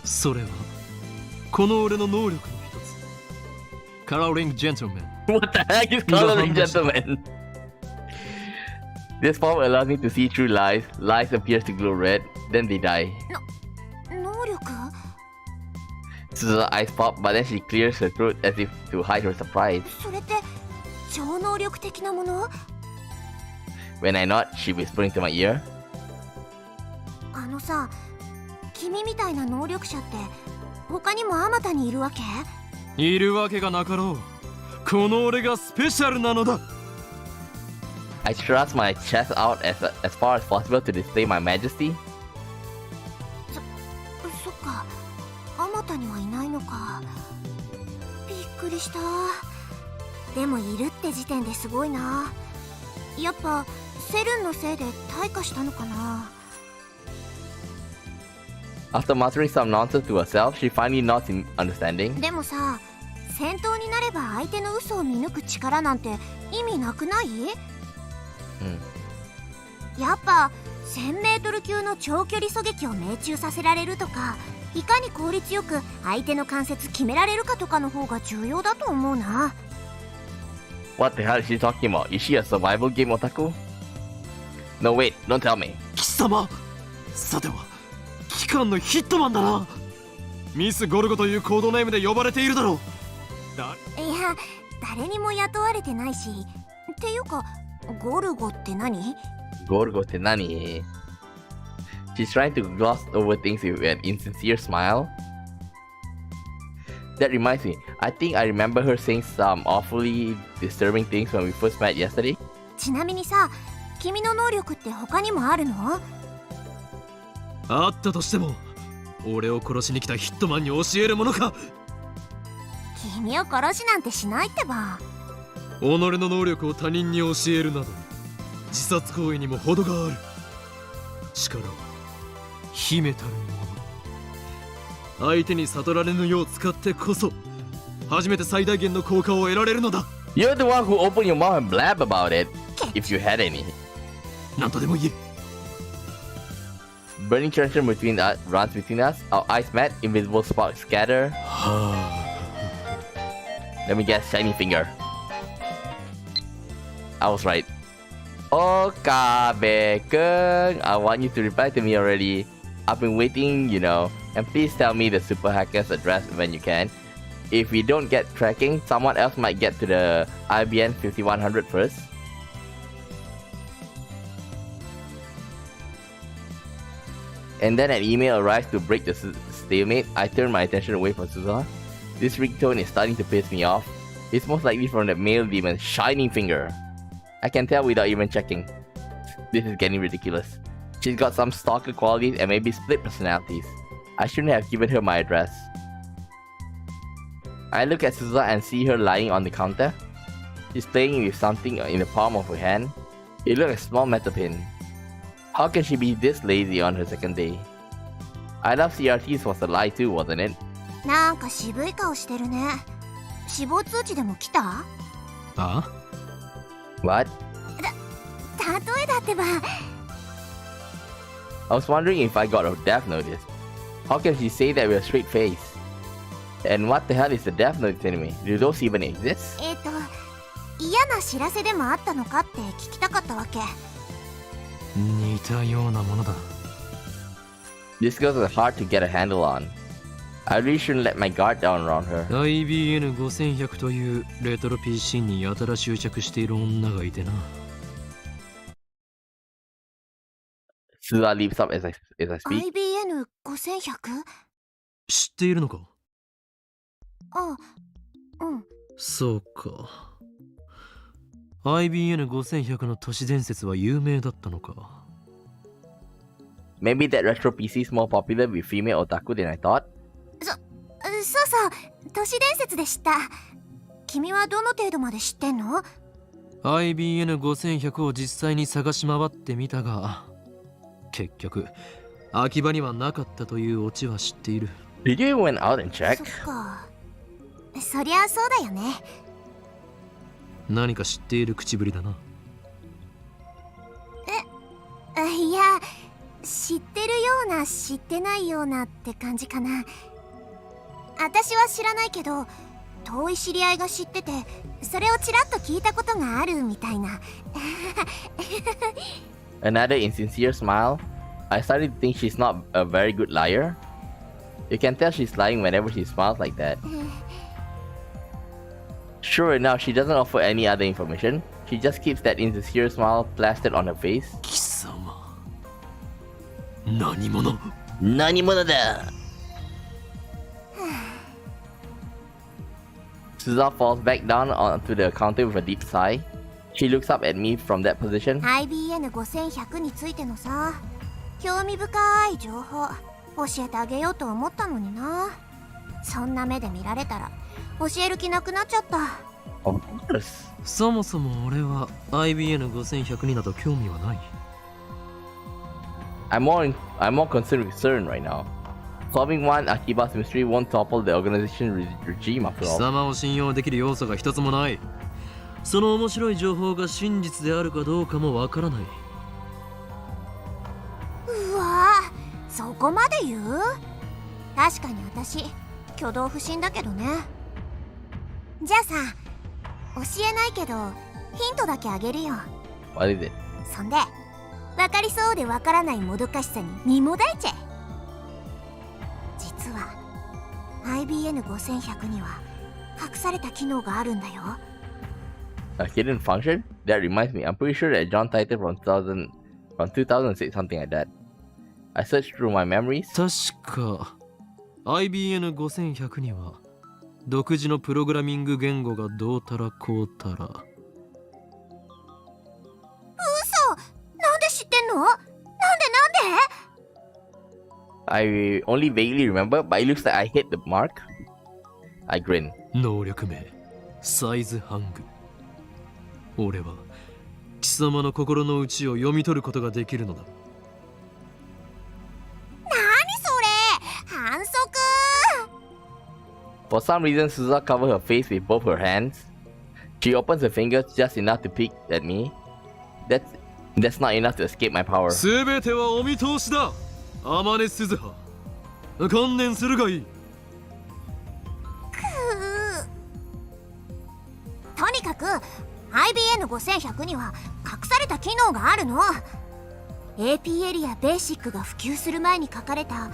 それはこの俺の能力の一つ。Coloring Gentleman. What the heck is coloring gentleman? This form allows me to see through lies. Lies appears to glow red, then they die. 能力？ Suza's eyes pop, but then she clears her throat as if to hide her surprise. それって超能力的なもの？ When I nod, she whispers into my ear. あのさ、君みたいな能力者って他にもあまたにいるわけ？いるわけがなかろう。この俺がスペシャルなのだ。I thrust my chest out as far as possible to display my majesty. そっか、あまたにはいないのか。びっくりした。でもいるって時点ですごいな。やっぱセルンのせいで退化したのかな。After muttering some nonsense to herself, she finally nods in understanding. でもさ、戦闘になれば相手の嘘を見抜く力なんて意味なくない？やっぱ 1000m 級の長距離狙撃を命中させられるとか、いかに効率よく相手の関節決められるかとかの方が重要だと思うな。 What the hell is she talking about? Is she a survival game otaku? No, wait, don't tell me. 貴様、さては機関のヒットマンだな。ミス・ゴルゴというコードネームで呼ばれているだろう。いや、誰にも雇われてないし。っていうか、ゴルゴって何？ Gorgo te nani? She's trying to gloss over things with an insincere smile. That reminds me, I think I remember her saying some awfully disturbing things when we first met yesterday. ちなみにさ、君の能力って他にもあるの？あったとしても、俺を殺しに来たヒットマンに教えるものか。君を殺しなんてしないってば。己の能力を他人に教えるなど自殺行為にも程がある。力を秘めたるもの、相手に悟られぬよう使ってこそ初めて最大限の効果を得られるのだ。 You're the one who opened your mouth and blab about it, if you had any. 何とでも言え。 Burning tension runs between us. Our eyes met, invisible sparks scatter. Let me guess, shiny finger. I was right. Okabe-kun, I want you to reply to me already. I've been waiting, you know. And please tell me the super hacker's address when you can. If we don't get tracking, someone else might get to the IBN 5100 first. And then an email arrives to break the stalemate. I turn my attention away from Suzuha. This ringtone is starting to piss me off. It's most likely from the male demon, Shining Finger. I can tell without even checking. This is getting ridiculous. She's got some stalker qualities and maybe split personalities. I shouldn't have given her my address. I look at Suzuha and see her lying on the counter. She's playing with something in the palm of her hand. It looks like a small metal pin. How can she be this lazy on her second day? I love CRTs was a lie too, wasn't it? なんか渋い顔してるね。死亡通知でも来た？ああ、 What? 例えだってば。 I was wondering if I got a death notice. How can she say that with a straight face? And what the hell is the death notice anyway? Do those even exist? 嫌な知らせでもあったのかって聞きたかったわけ。似たようなものだ。 This girl is hard to get a handle on. I really shouldn't let my guard down around her. IBN5100 というレトロ PC にやたら執着している女がいてな。Suzuha leaps up as I speak. IBN5100？ 知っているのか？あ、うん。そうか。IBN5100 の都市伝説は有名だったのか。 Maybe that retro PC is more popular with female otaku than I thought. そうそう、都市伝説で知った。君はどの程度まで知ってんの？ IBN5100 を実際に探し回ってみたが、結局秋葉にはなかったというオチは知っている。 Did you went out and check? そっか。そりゃそうだよね。何か知っている口ぶりだな。いや、知ってるような知ってないようなって感じかな。私は知らないけど、遠い知り合いが知ってて、それをちらっと聞いたことがあるみたいな。Another insincere smile. I started to think she's not a very good liar. You can tell she's lying whenever she smiles like that. Sure enough, she doesn't offer any other information. She just keeps that insincere smile plastered on her face. 貴様、何者？何者だ? Suzuha falls back down onto the counter with a deep sigh. She looks up at me from that position. IBN5100 についてのさ、興味深い情報教えてあげようと思ったのにな。そんな目で見られたら教える気なくなっちゃった。Of course. そもそも俺は IBN5100 になど興味はない。I'm more concerned with SERN right now. Solving one Akiba's mystery won't topple the organization regime after 貴 all. 様を信用できる要素が一つもない。その面白い情報が真実であるかどうかもわからない。うわぁ、そこまで言う？確かに私挙動不審だけどね。じゃあさ、教えないけどヒントだけあげるよ。What is it? そんで分かりそうで分からないもどかしさに身もだえちゃえ。実は IBN5100 には隠された機能があるんだよ。A hidden function? That reminds me, I'm pretty sure that John Titor from 2000 said something like that. I searched through my memories. 確か IBN5100 には独自のプログラミング言語がどうたらこうたら。嘘！なんで知ってんの？なんで I only vaguely remember, but it looks like I hit the mark. I grin. 能力名サイズハング。俺は貴様の心の内を読み取ることができるのだ。何それ？反則！ For some reason, Suza covers her face with both her hands. She opens her fingers just enough to peek at me. That's not enough to escape my power. すべてはお見通しだ。アマネスズハ。観念するがいい。とにかく IBN5100 には隠された機能があるの。 AP エリアベーシックが普及する前に書かれた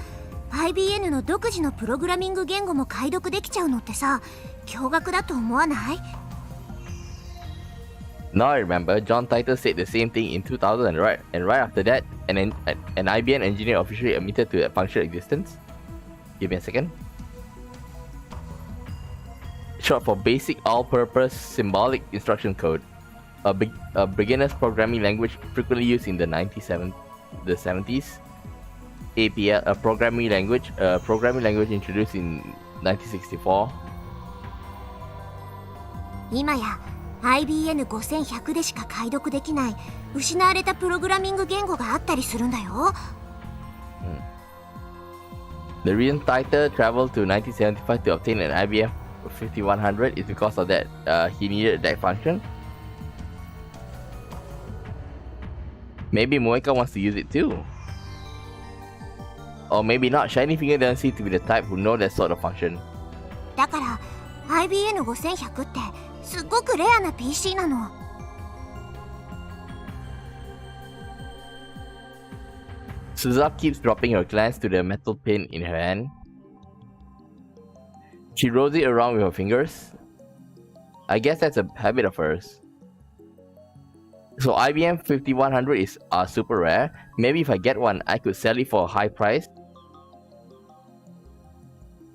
IBN の独自のプログラミング言語も解読できちゃうのってさ、驚愕だと思わない？ Now I remember, John Titor said the same thing in 2000, and right after that, an IBM engineer officially admitted to that functional existence. Give me a second. Short for Basic All-Purpose Symbolic Instruction Code, a beginner's programming language frequently used in the 70s. APL, a programming language introduced in 1964. 今や IBN5100 でしか解読できない失われたプログラミング言語があったりするんだよ。The reason Titor traveled to 1975 to obtain an IBM 5100 is because of that. He needed that function. Maybe Moeka wants to use it too. Or maybe not. Shiny Finger doesn't seem to be the type who know that sort of function. だから IBN5100 ってすっごくレアな PC なの。Suza keeps dropping her glance to the metal pin in her hand. She rolls it around with her fingers. I guess that's a habit of hers. So IBM 5100 is super rare. Maybe if I get one, I could sell it for a high price.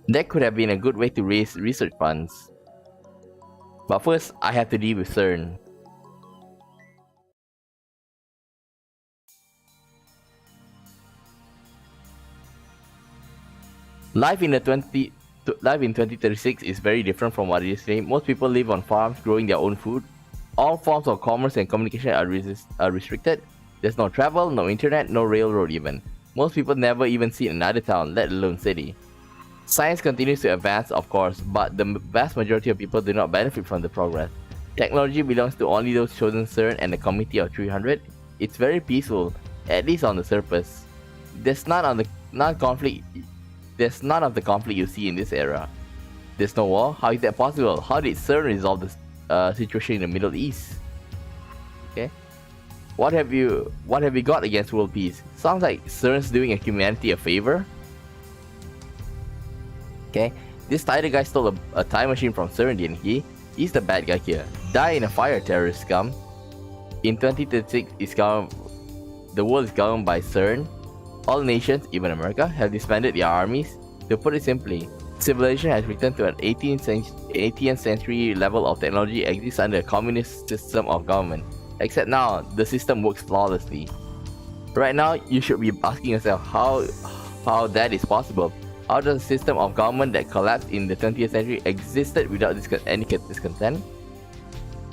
That could have been a good way to raise research funds. But first, I have to deal with SERN. Life in 2036 is very different from what it is today. Most people live on farms growing their own food. All forms of commerce and communication are restricted. There's no travel, no internet, no railroad even. Most people never even see another town, let alone city. Science continues to advance, of course, but the vast majority of people do not benefit from the progress. Technology belongs to only those chosen CERN and the Committee of 300. It's very peaceful, at least on the surface. There's none of the conflict you see in this era. There's no war. How is that possible? How did CERN resolve the situation in the Middle East? Okay. What have you got against world peace? Sounds like CERN's doing humanity a favor. Okay, this Titor guy stole a time machine from CERN, didn't he? He's the bad guy here. Die in a fire, terrorist scum. In 2036, the world is governed by CERN. All nations, even America, have disbanded their armies. To put it simply, civilization has returned to an 18th century level of technology exists under a communist system of government. Except now, the system works flawlessly. Right now, you should be asking yourself how that is possible. How does a system of government that collapsed in the 20th century existed without any discontent?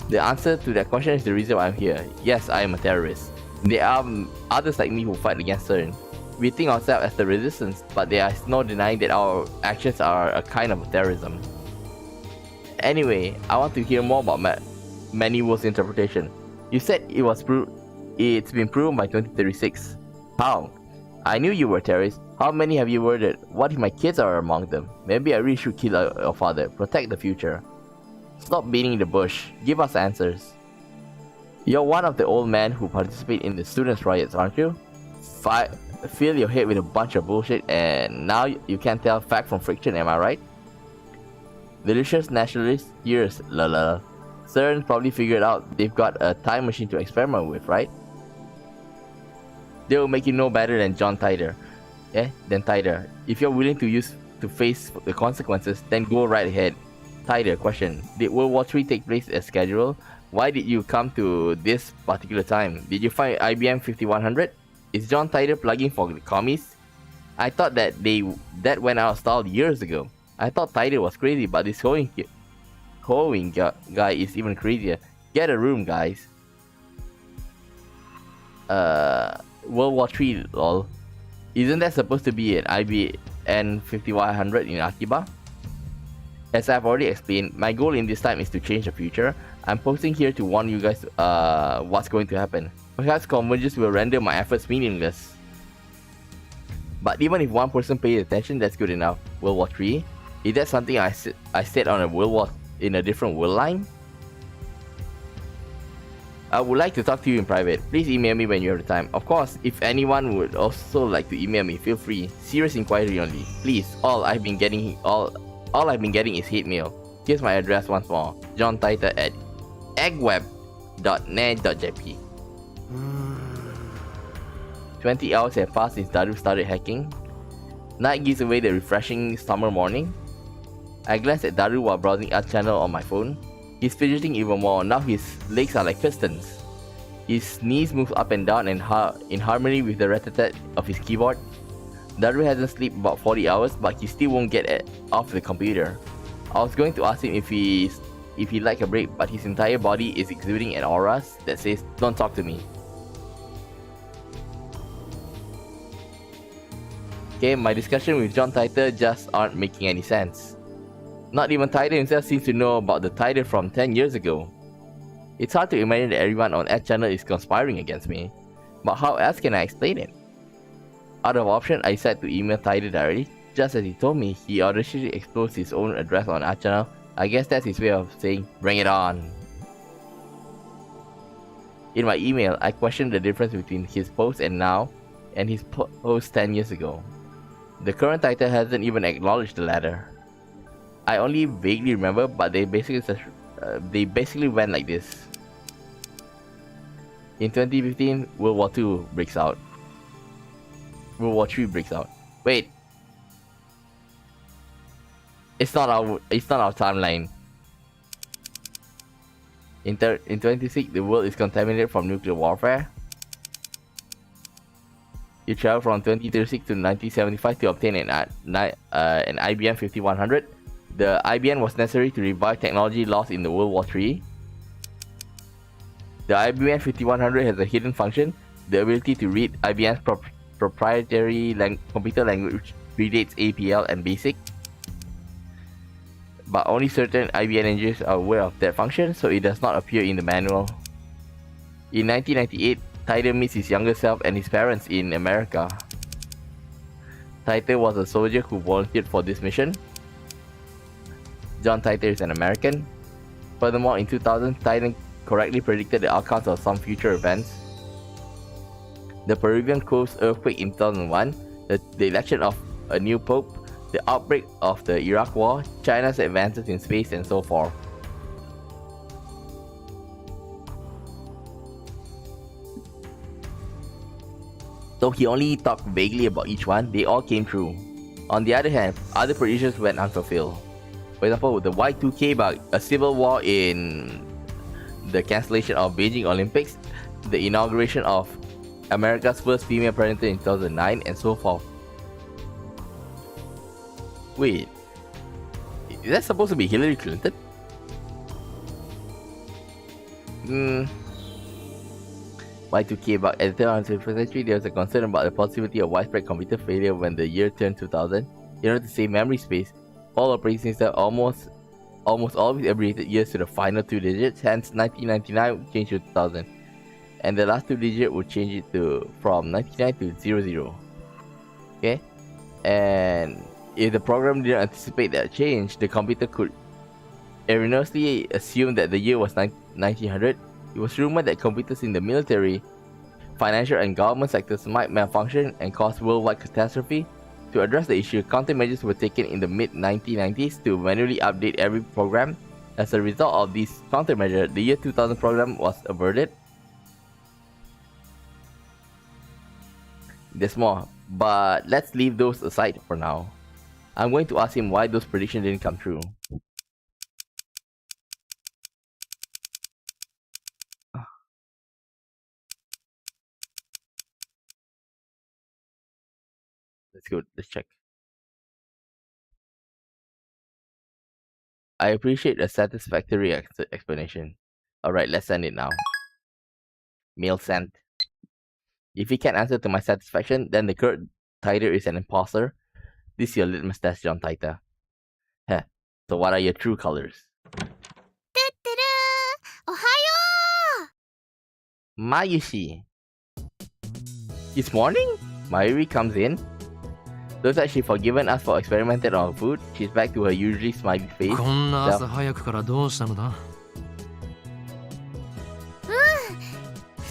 The answer to that question is the reason why I'm here. Yes, I am a terrorist. There are others like me who fight against CERN. We think ourselves as the resistance, but there is no denying that our actions are a kind of terrorism. Anyway, I want to hear more about Manuel's interpretation. You said it's been proven by 2036. How? I knew you were terrorists. How many have you murdered? What if my kids are among them? Maybe I really should kill your father. Protect the future. Stop beating the bush. Give us answers. You're one of the old men who participate in the students' riots, aren't you? Fill your head with a bunch of bullshit, and now you can't tell fact from fiction, am I right? Delicious nationalist, years, lala. CERN probably figured out they've got a time machine to experiment with, right? They will make you no better than John Titor. Than Titor. If you're willing to face the consequences, then go right ahead. Titor, question. Did World War III take place as scheduled? Why did you come to this particular time? Did you find IBM 5100? Is John Titor plugging for the commies? I thought that went out of style years ago. I thought Titor was crazy, but this hoeing guy is even crazier. Get a room, guys. World War III, lol. Isn't that supposed to be an IBM 5100 in Akiba? As I've already explained, my goal in this time is to change the future. I'm posting here to warn you guys what's going to happen. Perhaps convergence will render my efforts meaningless. But even if one person pays attention, that's good enough. World War III? Is that something I said on in a different world line? I would like to talk to you in private. Please email me when you have the time. Of course, if anyone would also like to email me, feel free. Serious inquiry only. Please, all I've been getting is hate mail. Here's my address once more. John Titor at eggweb.net.jp. 20 hours have passed since Daru started hacking. Night gives away the refreshing summer morning. I glanced at Daru while browsing Art Channel on my phone. He's fidgeting even more. Now his legs are like pistons. His knees move up and down in harmony with the rat-a-tat of his keyboard. Daru hasn't slept about 40 hours, but he still won't get off the computer. I was going to ask him if he'd like a break, but his entire body is exuding an aura that says, "Don't talk to me." Okay, my discussion with John Titor just aren't making any sense. Not even Titor himself seems to know about the Titor from 10 years ago. It's hard to imagine that everyone on Ed channel is conspiring against me. But how else can I explain it? Out of option, I decided to email Titor directly. Just as he told me, he audaciously exposed his own address on Ed channel. I guess that's his way of saying, bring it on. In my email, I questioned the difference between his post and now, and his post 10 years ago. The current Titor hasn't even acknowledged the latter. I only vaguely remember, but they basically went like this. In 2015, World War II breaks out. World War III breaks out. Wait, it's not our timeline. In 26, the world is contaminated from nuclear warfare. You travel from 2036 to 1975 to obtain an IBM 5100. The IBM was necessary to revive technology lost in the World War III. The IBM 5100 has a hidden function. The ability to read IBM's proprietary computer language predates APL and BASIC. But only certain IBM engineers are aware of that function, so it does not appear in the manual. In 1998, Titor meets his younger self and his parents in America. Titor was a soldier who volunteered for this mission. John Titor is an American. Furthermore, in 2000, Titor correctly predicted the outcomes of some future events. The Peruvian coast earthquake in 2001, the election of a new pope, the outbreak of the Iraq War, China's advances in space, and so forth. Though he only talked vaguely about each one, they all came true. On the other hand, other predictions went unfulfilled. For example, the Y2K bug, a civil war in the cancellation of Beijing Olympics, the inauguration of America's first female president in 2009, and so forth. Wait, is that supposed to be Hillary Clinton? Y2K about editor on the 21st century, there was a concern about the possibility of widespread computer failure when the year turned 2000. In order to save memory space, all operating systems almost always abbreviated years to the final 2 digits, hence 1999 changed to 2000. And the last 2 digits would change it to from 99 to 00. Okay? And if the program didn't anticipate that change, the computer could erroneously assume that the year was 1900. It was rumored that computers in the military, financial and government sectors might malfunction and cause worldwide catastrophe. To address the issue, countermeasures were taken in the mid-1990s to manually update every program. As a result of these countermeasures, the year 2000 program was averted. There's more, but let's leave those aside for now. I'm going to ask him why those predictions didn't come true. Let's go, let's check. I appreciate a satisfactory explanation. Alright, let's send it now. Mail sent. If he can't answer to my satisfaction, then the current Titor is an imposter. This is your litmus test, John Titor. Heh, so what are your true colors? Ohayo! Mayushi. It's morning? Mayuri comes in. Looks like she's forgiven us for experimenting on her food. She's back to her usually smiley face. こんな朝早くからどうしたのだ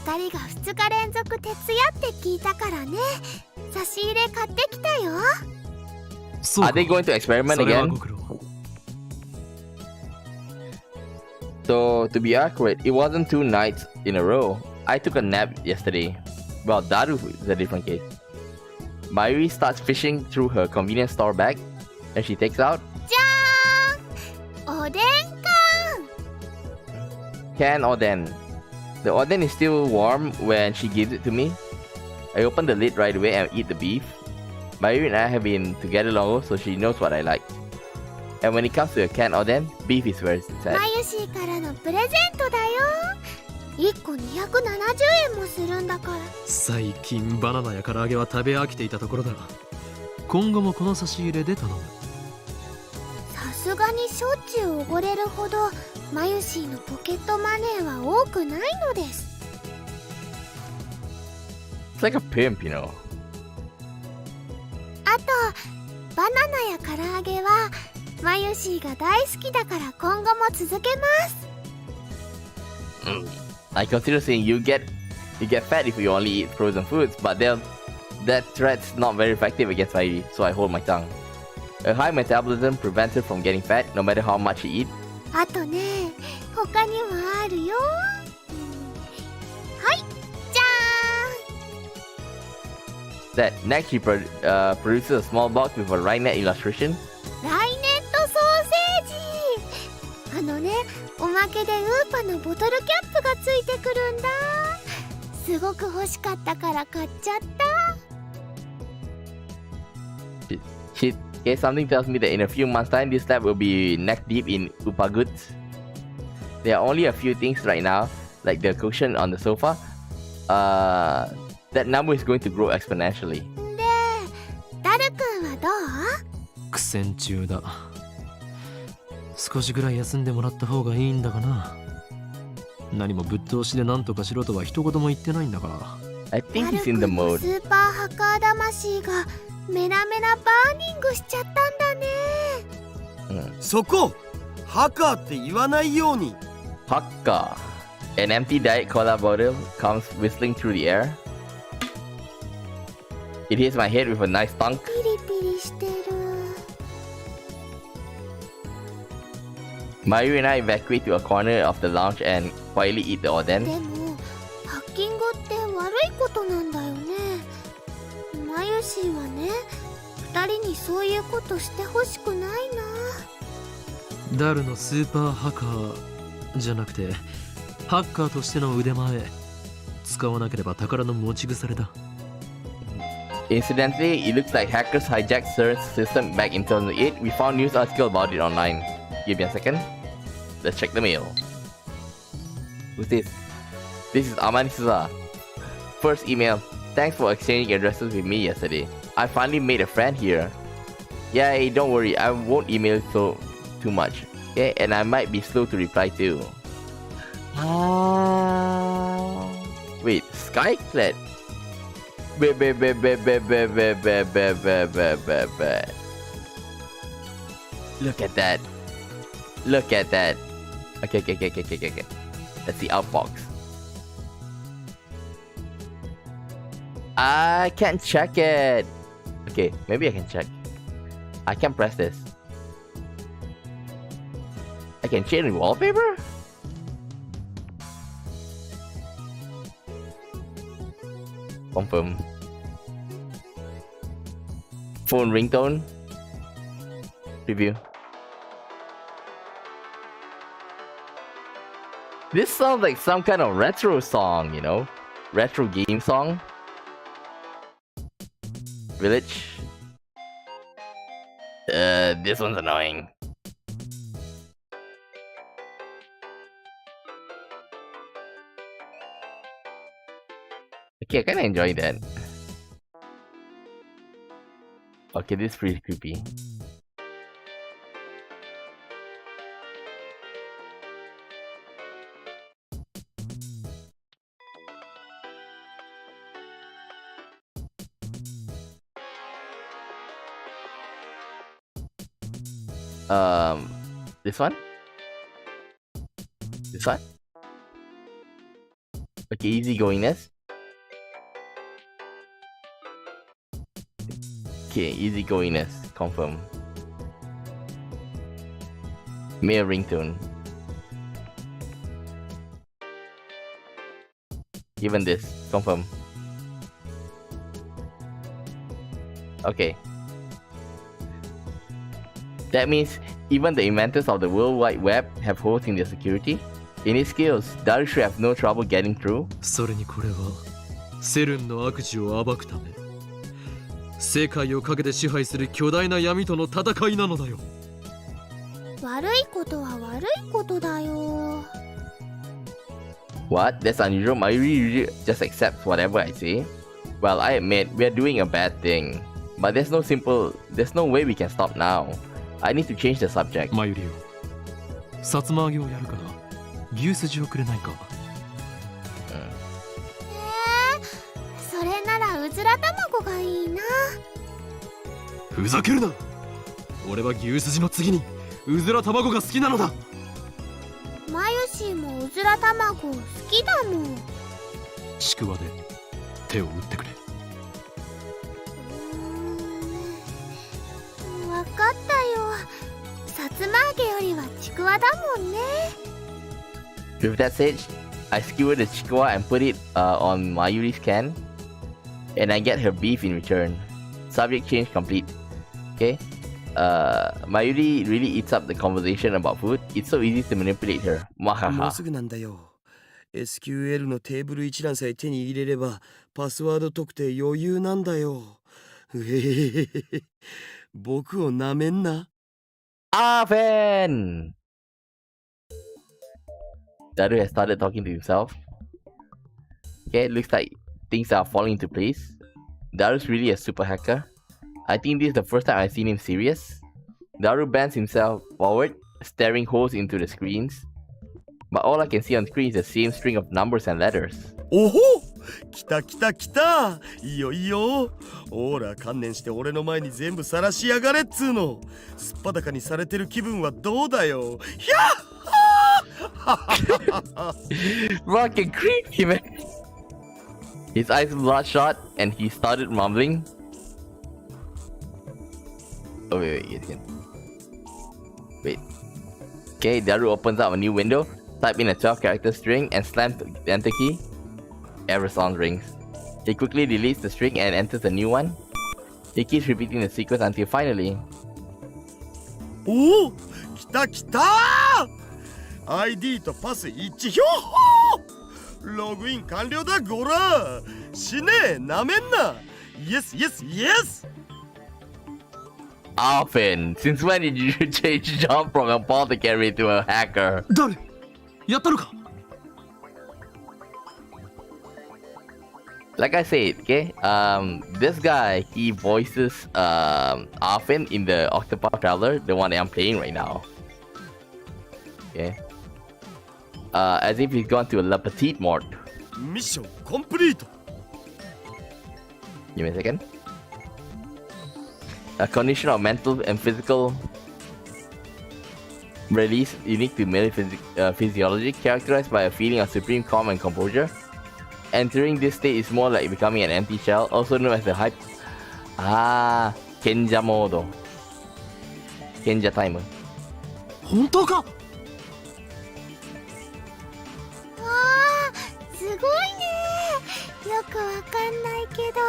2人が2日連続徹夜って聞いたからね。差し入れ買ってきたよ。そう Are か they going to experiment それは again? ご苦労 So, to be accurate, it wasn't 2 nights in a row. I took a nap yesterday. Well, Daru is a different case. Mayuri starts fishing through her convenience store bag, and she takes out じゃーん、おでん缶。 canned oden. The oden is still warm when she gives it to me. I open the lid right away and eat the beef. Mayuri and I have been together longer, so she knows what I like. And when it comes to a canned oden, beef is where it's at. マユシーからのプレゼントだよ。1個270円もするんだから。最近バナナや唐揚げは食べ飽きていたところだ今後もこの差し入れで頼むさすがにしょっちゅうおごれるほどマユシーのポケットマネーは多くないのです。 It's like a pimp, you know. あとバナナや唐揚げはマユシーが大好きだから今後も続けます。I consider saying you get fat if you only eat frozen foods, but that threat's not very effective against Mayuri, so I hold my tongue. A high metabolism prevents her from getting fat, no matter how much she eats. あとね、他にもあるよ。はい、じゃーん。 That next she produces a small box with a Rhinet illustration. ライネットソーセージ。あのね、おまけでウーパのボトルキャップがついてくるんだ。すごく欲しかったから買っちゃった。 Okay, something tells me that in a few months' time, this lab will be neck deep in Upa goods. There are only a few things right now, like the cushion on the sofa. That number is going to grow exponentially. で、ダルくんはどう？苦戦中だ少しぐらい休んでもらった方がいいんだがな何もぶっ通しで何とかしろとは一言も言ってないんだから I think he's in the ダルくんの mode. スーパーハッカー魂がメラメラバーニングしちゃったんだね。そこハカーって言わないように。 Hakka. An empty Diet Cola bottle comes whistling through the air. It hits my head with a nice thunk. ピリピリしてる。 Mayuri and I evacuate to a corner of the lounge and quietly eat the oden. でもハッキングって悪いことなんだよね。マユシーはね、2人にそういうことしてほしくないな。ダルのスーパーハッカーじゃなくてハッカーとしての腕前使わなければ宝の持ち腐れだ Incidentally, it looks like hackers hijacked SERN's system back in 2008. We found news article about it online. Give me a second. Let's check the mail. Who's this? This is Amanisuza. First email. Thanks for exchanging addresses with me yesterday. I finally made a friend here. Yay, don't worry, I won't email so too much. Okay, and I might be slow to reply too. Wait, Skyclad. Look at that. Look at that. Okay. That's the outbox. I can't check it. Okay, maybe I can check. I can press this. I can change the wallpaper? Confirm. Phone ringtone. Preview. This sounds like some kind of retro song, you know? Retro game song. Village. This one's annoying. Okay, I kinda enjoy that. Okay, this is pretty creepy. This one? This one? Okay, easygoingness. Okay, easygoingness. Confirm. Male ringtone. Even this. Confirm. Okay. That means even the inventors of the World Wide Web have holes in their security. In his skills, Daru should have no trouble getting through. それにこれはセルンの悪事を暴くため世界を陰で支配する巨大な闇との戦いなのだよ。悪いことは悪いことだよ。 What? That's unusual. Mayuri usually just accepts whatever I say. Well, I admit we're doing a bad thing, but there's no way we can stop now. I need to change the subject. マユリよ、さつま揚げをやるから牛すじをくれないか。それならうずら卵がいいな。ふざけるな。俺は牛すじの次にうずら卵が好きなのだ。マユシーもうずら卵好きだもん。ちくわで手を打ってくれ。わかったよ。さつま揚げよりはちくわだもんね。 With that said, I skewer the chikwa and put it on Mayuri's can, and I get her beef in return. Subject change complete. Okay. Mayuri really eats up the conversation about food. It's so easy to manipulate her. もう Mwahaha. すぐなんだよ。SQL のテーブル一覧さえ手に入れればパスワード特定余裕なんだよ。うへへへへ。僕をなめんな。Arven! Daru has started talking to himself. Okay, looks like things are falling into place. Daru's really a super hacker. I think this is the first time I've seen him serious. Daru bends himself forward, staring holes into the screens. But all I can see on screen is the same string of numbers and letters. おほ！来た来た来た！いいよいいよ！ほら観念して俺の前に全部晒しやがれっつーの。すっぱだかにされてる気分はどうだよ。ひゃっ！ Fucking creepy, man. His eyes were bloodshot and he started mumbling. Oh, wait, again. Wait. Okay, Daru opens up a new window, type in a 12-character string and slams the enter key. Error sound rings. He quickly deletes the string and enters a new one. He keeps repeating the sequence until finally. おお！来た来た！ID とパス一致ひょっほー！ログイン完了だゴラー！死ねえなめんな！イエスイエスイエス！ Often, since when did you change job from a apothecary to a hacker? 誰？やったのか？ like I said, okay, this guy, he voices Arfin in the Octopath Traveler, the one that I'm playing right now. Okay. As if he's gone to a La Petite Mort. ミッションコンプリート。 Give me a second. A condition of mental and physical release unique to male physiology, characterized by a feeling of supreme calm and composure. Entering this state is more like becoming an empty shell, also known as the Kenja mode. Kenja timer. 本当か？わあ、すごいね。よくわかんないけど。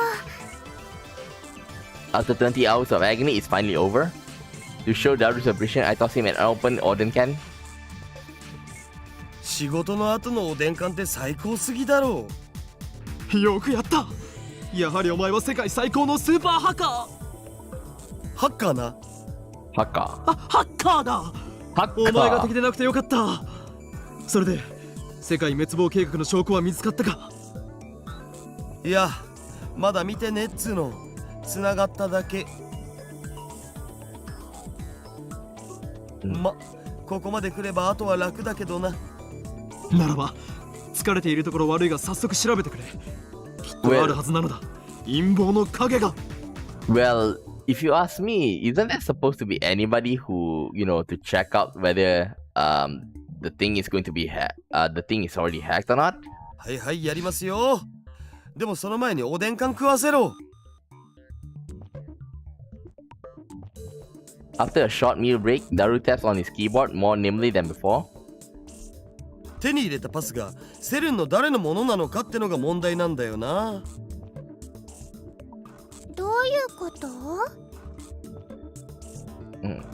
After 20 hours of agony, it's finally over. To show Daru's appreciation, I toss him an open Odin can. 仕事の後のおでん缶って最高すぎだろよくやった。やはりお前は世界最高のスーパーハッカー。う。ハッカーな。 Haka. あ、ハッカーだ。お前が敵でなくてよかった。それで世界滅亡計画の証拠は見つかったか？いや、まだ見てねっつーの。つながっただけ。ここまで来ればあとは楽だけどな。ならば疲れているところ悪いが早速調べてくれ。きっとあるはずなのだ。陰謀の影が。 Well, if you ask me, isn't there supposed to be anybody who, you know, to check out whether the thing is going to be the thing is already hacked or not? はいはい、やりますよ。でもその前におでん缶食わせろ。 After a short meal break, Daru taps on his keyboard more nimbly than before. 手に入れたパスがセルンの誰のものなのかってのが問題なんだよな。どういうこと？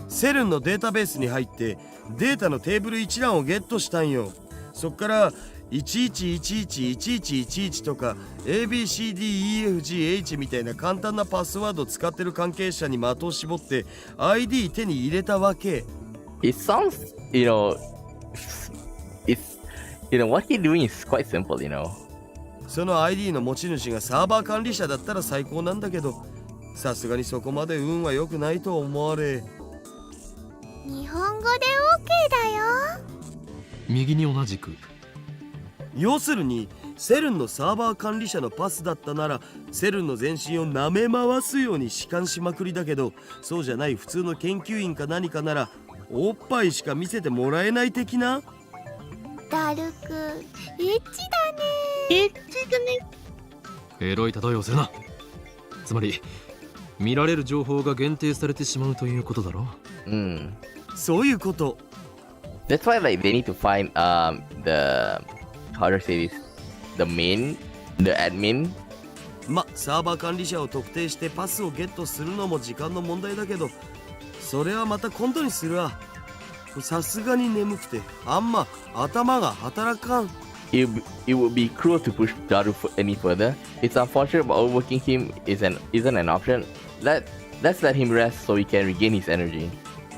セルンのデータベースに入ってデータのテーブル一覧をゲットしたんよ。そっから11111111とか ABCDEFGH みたいな簡単なパスワードを使ってる関係者に的を絞って ID 手に入れたわけ。 It sounds, what he's doing is quite simple, その ID の持ち主がサーバー管理者だったら最高なんだけど、さすがにそこまで運は良くないと思われ。日本語で OK だよ。右に同じく。要するにセルンのサーバー管理者のパスだったならセルンの全身を舐め回すように弛緩しまくりだけど、そうじゃない普通の研究員か何かならおっぱいしか見せてもらえない的な。ダルくんエッチだね。エッチだね。エロい例えをするな。つまり見られる情報が限定されてしまうということだろう。そういうこと。 That's why like they need to find the how to say this, the admin. サーバー管理者を特定してパスをゲットするのも時間の問題だけど、それはまた今度にするわ。さすがに眠くてあんま頭が働かん。 It would be cruel to push Daru any further. It's unfortunate, but overworking him isn't an option. Let's let him rest so he can regain his energy.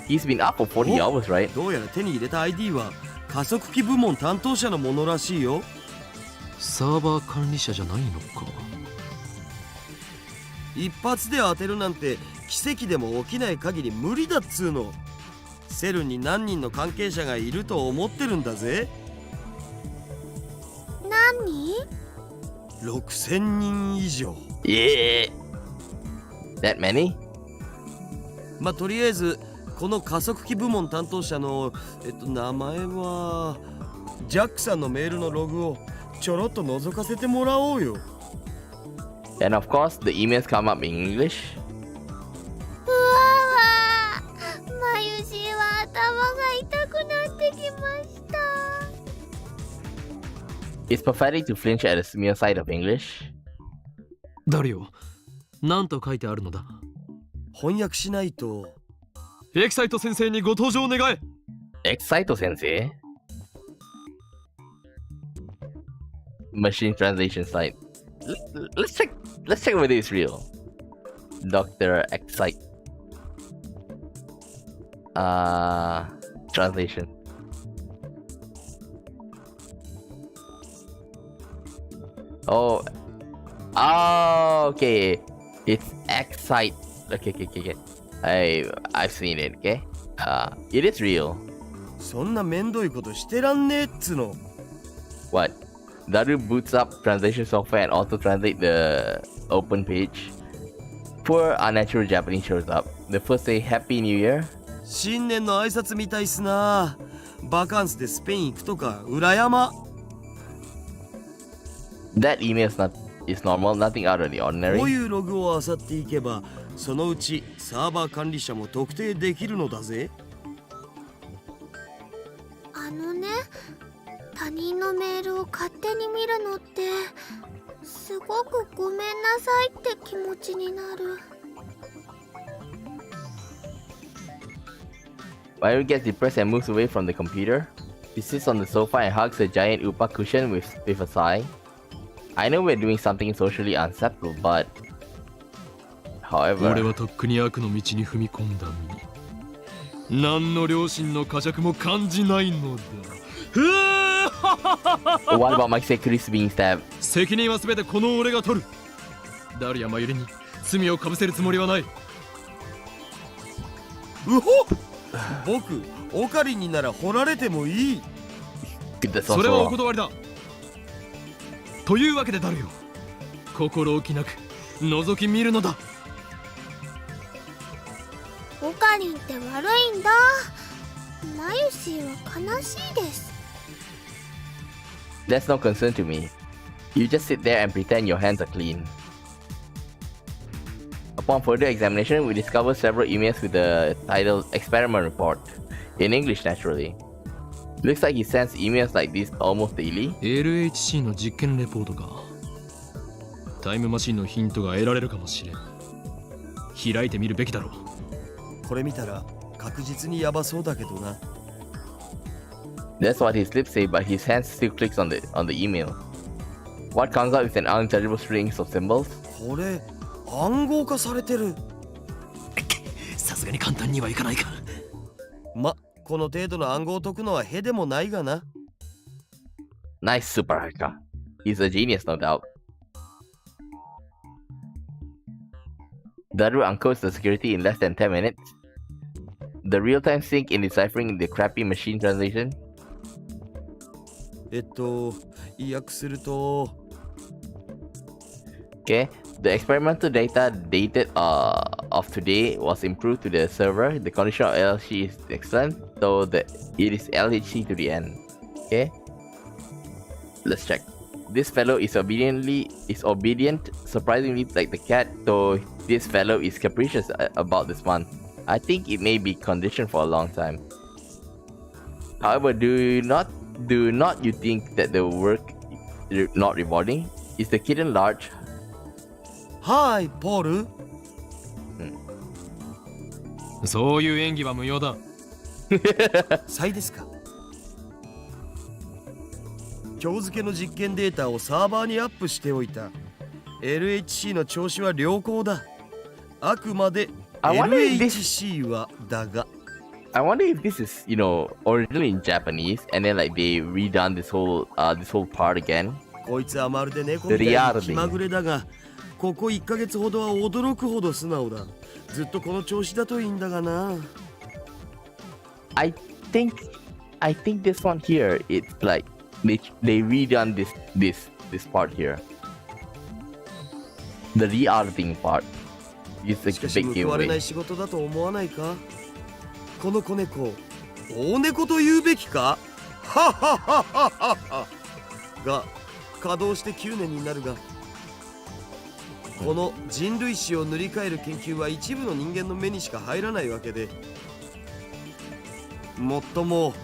He's been up for 40 hours, right? どうやら手に入れた ID は加速器部門担当者のものらしいよ。サーバー管理者じゃないのか。一発で当てるなんて奇跡でも起きない限り無理だっつうの。セルンに何人の関係者がいると思ってるんだぜ。何人？6000人以上。Yeah. That many? とりあえずこの加速器部門担当者の名前はジャックさんのメールのログをちょろっと覗かせてもらおうよ。 And of course, the emails come up in English. うわわ、眉シは頭が痛くなってきました。 It's pathetic to flinch at the mere sight of English. ダリオ、何と書いてあるのだ？翻訳しないと。エキサイト先生にご登場願え。 Excito sensei. Machine translation site. Let's check whether it's real. Dr. Excite. Translation. Oh, Oh, okay. It's Excite. Okay. I've seen it, okay? It is real. そんなめんどいことしてらんねえっつの。 What? Daru boots up translation software and auto translate the open page. Poor unnatural Japanese shows up. The first say Happy New Year. 新年の挨拶みたいっすな。バカンスでスペイン行くとか裏山。 That email is normal, nothing out of the こう ordinary. いうログを漁っていけば、そのうちサーバー管理者も特定できるのだぜ。他人のメールを勝手に見るのってすごくごめんなさいって気持ちになる。Mayu gets depressed and moves away from the computer. She sits on the sofa and hugs a giant upa cushion with a sigh. I know we're doing something socially unacceptable, but... 俺 However... はとっくに悪の道に踏み込んだ身。何の良心の呵責も感じないのだ。What about Mike Chris being stabbed? 責任は全てこの俺が取る。ダルやマユリに罪をかぶせるつもりはない。うほっ、僕オカリンになら掘られてもいい。 That's それはお also... 断りだ。というわけでダルよ、心置きなく覗き見るのだ。オカリンって悪いんだ。マユシーは悲しいです。 That's no concern to me. You just sit there and pretend your hands are clean. Upon further examination, we discover several emails with the title Experiment Report. In English, naturally. Looks like he sends emails like this almost daily. LHC の実験レポートか。タイムマシンのヒントが得られるかもしれん。開いてみるべきだろう。これ見たら確実にヤバそうだけどな。 That's what his lips say, but his hand still clicks on the email. What comes out is an unintelligible strings of symbols. これ暗号化されてる。さすがに簡単にはいかないか。ま、この程度の暗号を解くのはへでもないがな。 Nice super hacker. He's a genius, no doubt. Daru uncodes the security in less than 10 minutes. The real-time sync in deciphering the crappy machine translation. 意訳すると、 Okay, the experimental data dated of today was improved to the server. The condition of LHC is excellent, so it is LHC to the end. Okay, let's check. This fellow is obedient, surprisingly like the cat. So this fellow is capricious about this month. I think it may be conditioned for a long time. However, do not you think that the work not rewarding? Is the kitten large? はい、ポール。そういう演技は無用だ。サイですか。今日付の実験データをサーバーにアップしておいた。LHC の調子は良好だ。あくまで LHC はだが。I wonder if this is, originally in Japanese, and then like they redone this whole part again. こいつはまるで猫みたいに気まぐれだが、ここ1ヶ月ほどは驚くほど素直だ。ずっとこの調子だといいんだがな。I think this one here, it's like they redone this part here. The re-auditing part. It's しか a し big 報われな giveaway. い仕事だと思わないか。この子猫、大猫と言うべきか。はははははが稼働して9年になるが、この人類史を塗り替える研究は一部の人間の目にしか入らないわけで、もっとも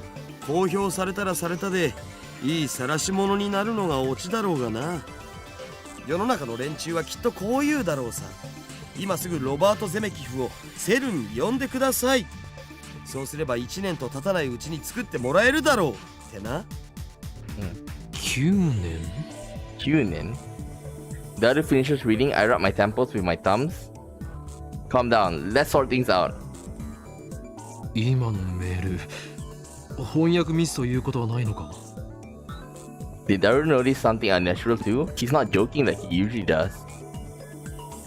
公表されたらされたでいい晒し者になるのがオチだろうがな。世の中の連中はきっとこう言うだろうさ。今すぐロバート・ゼメキフをセルに呼んでください。そうすれば1年と経たないうちに作ってもらえるだろうってな。9年 Chunin. The other finishes reading. I rub my temples with my thumbs. Calm down. Let's sort things out. 今のメール、翻訳ミスということはないのか。Did Daru notice something unnatural too? He's not joking like he usually does.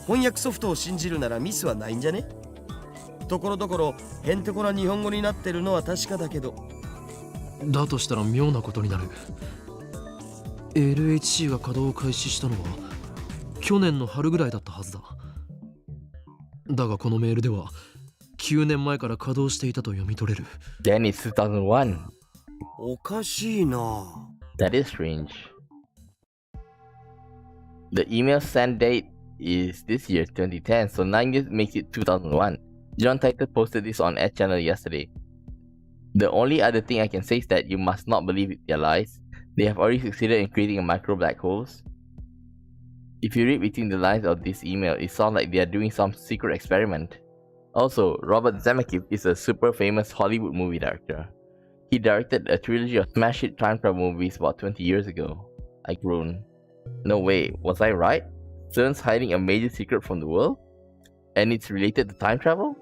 翻訳ソフトを信じるならミスはないんじゃね？ところどころへんてこな日本語になってるのは確かだけど。だとしたら妙なことになる。LHC が稼働を開始したのは去年の春ぐらいだったはずだ。だがこのメールでは9年前から稼働していたと読み取れる。Then it's 2001. おかしいな。That is strange. The email send date is this year, 2010, so 9 years makes it 2001. John Titor posted this on Ed channel yesterday. The only other thing I can say is that you must not believe their lies. They have already succeeded in creating a micro black holes. If you read between the lines of this email, it sounds like they are doing some secret experiment. Also, Robert Zemeckis is a super famous Hollywood movie director. He directed a trilogy of smash hit time travel movies about 20 years ago. I groaned. No way, was I right? CERN's hiding a major secret from the world? And it's related to time travel?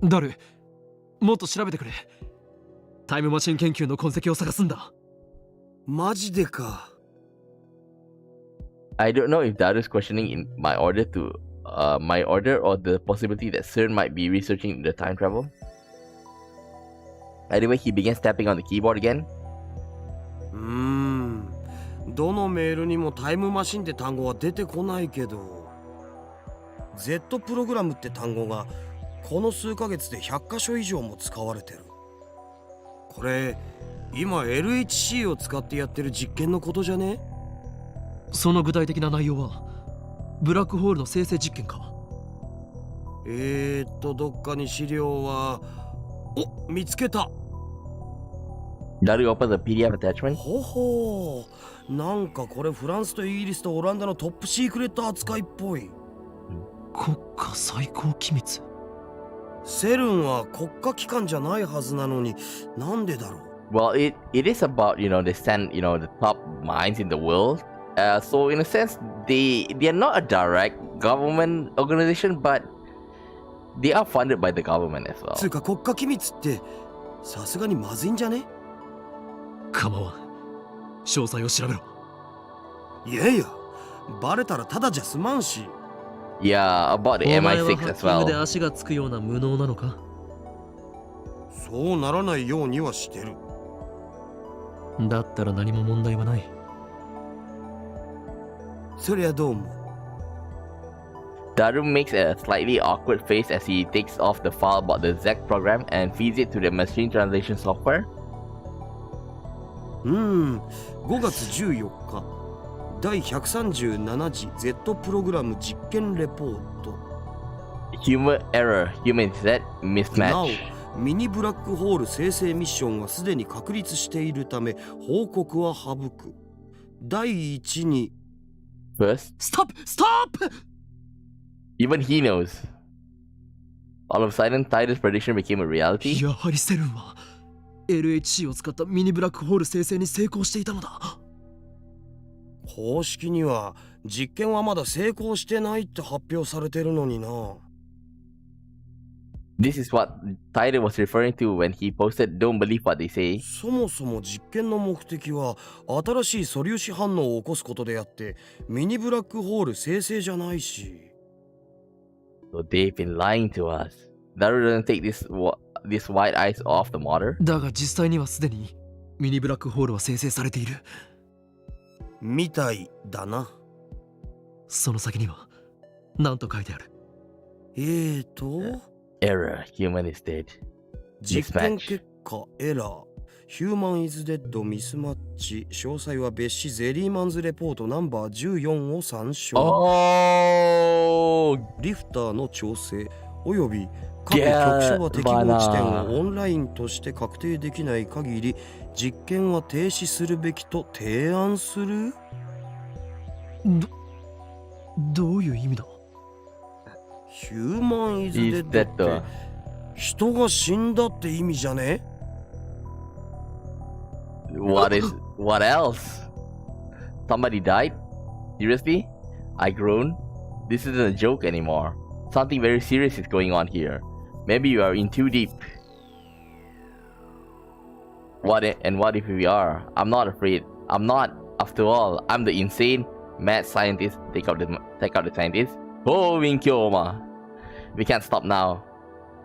ダル、もっと調べてくれ。タイムマシン研究の痕跡を探すんだ。マジでか。I don't know if Daru's questioning in my order or the possibility that CERN might be researching the time travel. Anyway, he began tapping on the keyboard again. どのメールにもタイムマシンって単語は出てこないけど、Z プログラムって単語がこの数ヶ月で100箇所以上も使われてる。これ今 LHC を使ってやってる実験のことじゃね？その具体的な内容はブラックホールの生成実験か？どっかに資料は。お、見つけた。Daru opened the PDF attachment. ほほう、なんかこれフランスとイギリスとオランダのトップシークレット扱いっぽい。国家最高機密。セルンは国家機関じゃないはずなのに、なんでだろう。Well, it is about, they send, the top minds in the world. So in a sense, they are not a direct government organization, but they are funded by the government as well. つうか国家機密ってさすがにまずいんじゃね？構わん。詳細を調べろ。いやいや、バレたらただじゃ済まんし。Yeah, about the お前は MI6 ハッ as キングで well. 足がつくような無能なのか？そうならないようにはしてる。だったら何も問題はない。そりゃどうも。Daru makes a slightly awkward face as he takes off the file about the ZEC program and feeds it to the machine translation software. 5月14日第137次 Z プログラム実験レポート。 Human error, human set, なお mismatch. ミニブラックホール生成ミッションはすでに確立しているため報告は省く。第一に First, ストップストップ。 even he knows. All of a sudden, Titor's prediction became a reality. やはりセルンは LHC を使ったミニブラックホール生成に成功していたのだ。公式には実験はまだ成功してないって発表されてるのにな。This is what Titor was referring to when he posted, "Don't believe what they say." そもそも実験の目的は新しい素粒子反応を起こすことであってミニブラックホール生成じゃないし。So they've been lying to us. Daru doesn't take this white eyes off the matter. だが実際にはすでにミニブラックホールは生成されている。みたいだな。その先には何と書いてある？Error, human is dead. 実験 Mismatch. 結果エラー。ヒューマンイズデッドミスマッチ。詳細は別紙ゼリーマンズレポートナンバー14を参照。 Oh, リフターの調整および各局所は適合地点をオンラインとして確定できない限り実験は停止するべきと提案する。どういう意味だ？ヒューマンイズデ he's ッドっ dead. て人が死んだって意味じゃね？ What else? Somebody died? Seriously? I groaned. This isn't a joke anymore. Something very serious is going on here. Maybe you are in too deep. What if we are? I'm not afraid. I'm not. After all, I'm the insane, mad scientist. Take out the scientist. Oh, Winkyoma. We can't stop now.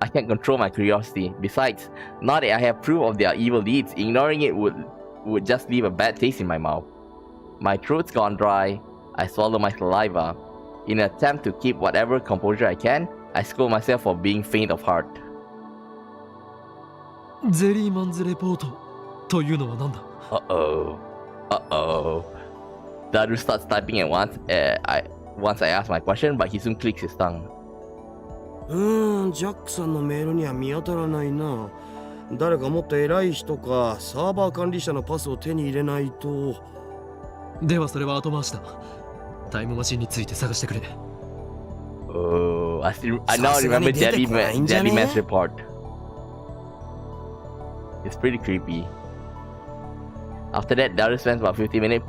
I can't control my curiosity. Besides, now that I have proof of their evil deeds, ignoring it would just leave a bad taste in my mouth. My throat's gone dry. I swallow my saliva. In an attempt to keep whatever composure I can, I scold myself for being faint of heart. ゼリーマンズレポートというのは何だ Uh-oh. Daru starts typing at once. Once I ask my question, but he soon clicks his tongue. ジャックさんのメールには見当たらないな。誰かもっと偉い人かサーバー管理者のパスを手に入れないと。ではそれは後回しだ。タイムマシンについて探してくれ。Oh, I now remember Daddy Man's report. It's pretty creepy. After that, Daru spends about 50 minutes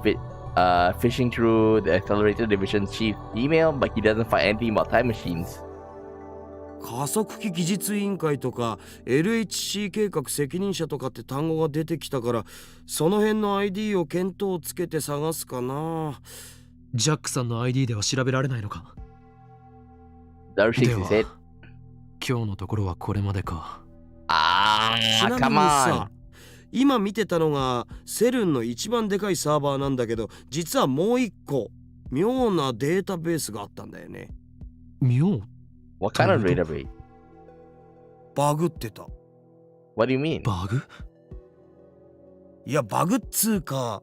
fishing through the Accelerator Division chief's email, but he doesn't find anything about time machines. 加速器技術委員会とか LHC 計画責任者とかって単語が出てきたから、その辺の ID を見当をつけて探すかな。ジャックさんの ID では調べられないのか。 Daru shakes his head. 今日のところはこれまでか。ちなみに Come さ on. 今見てたのがセルンの一番でかいサーバーなんだけど、実はもう一個妙なデータベースがあったんだよね。妙 What kind of database? バグってた。 What do you mean? バグ？いやバグっつうか、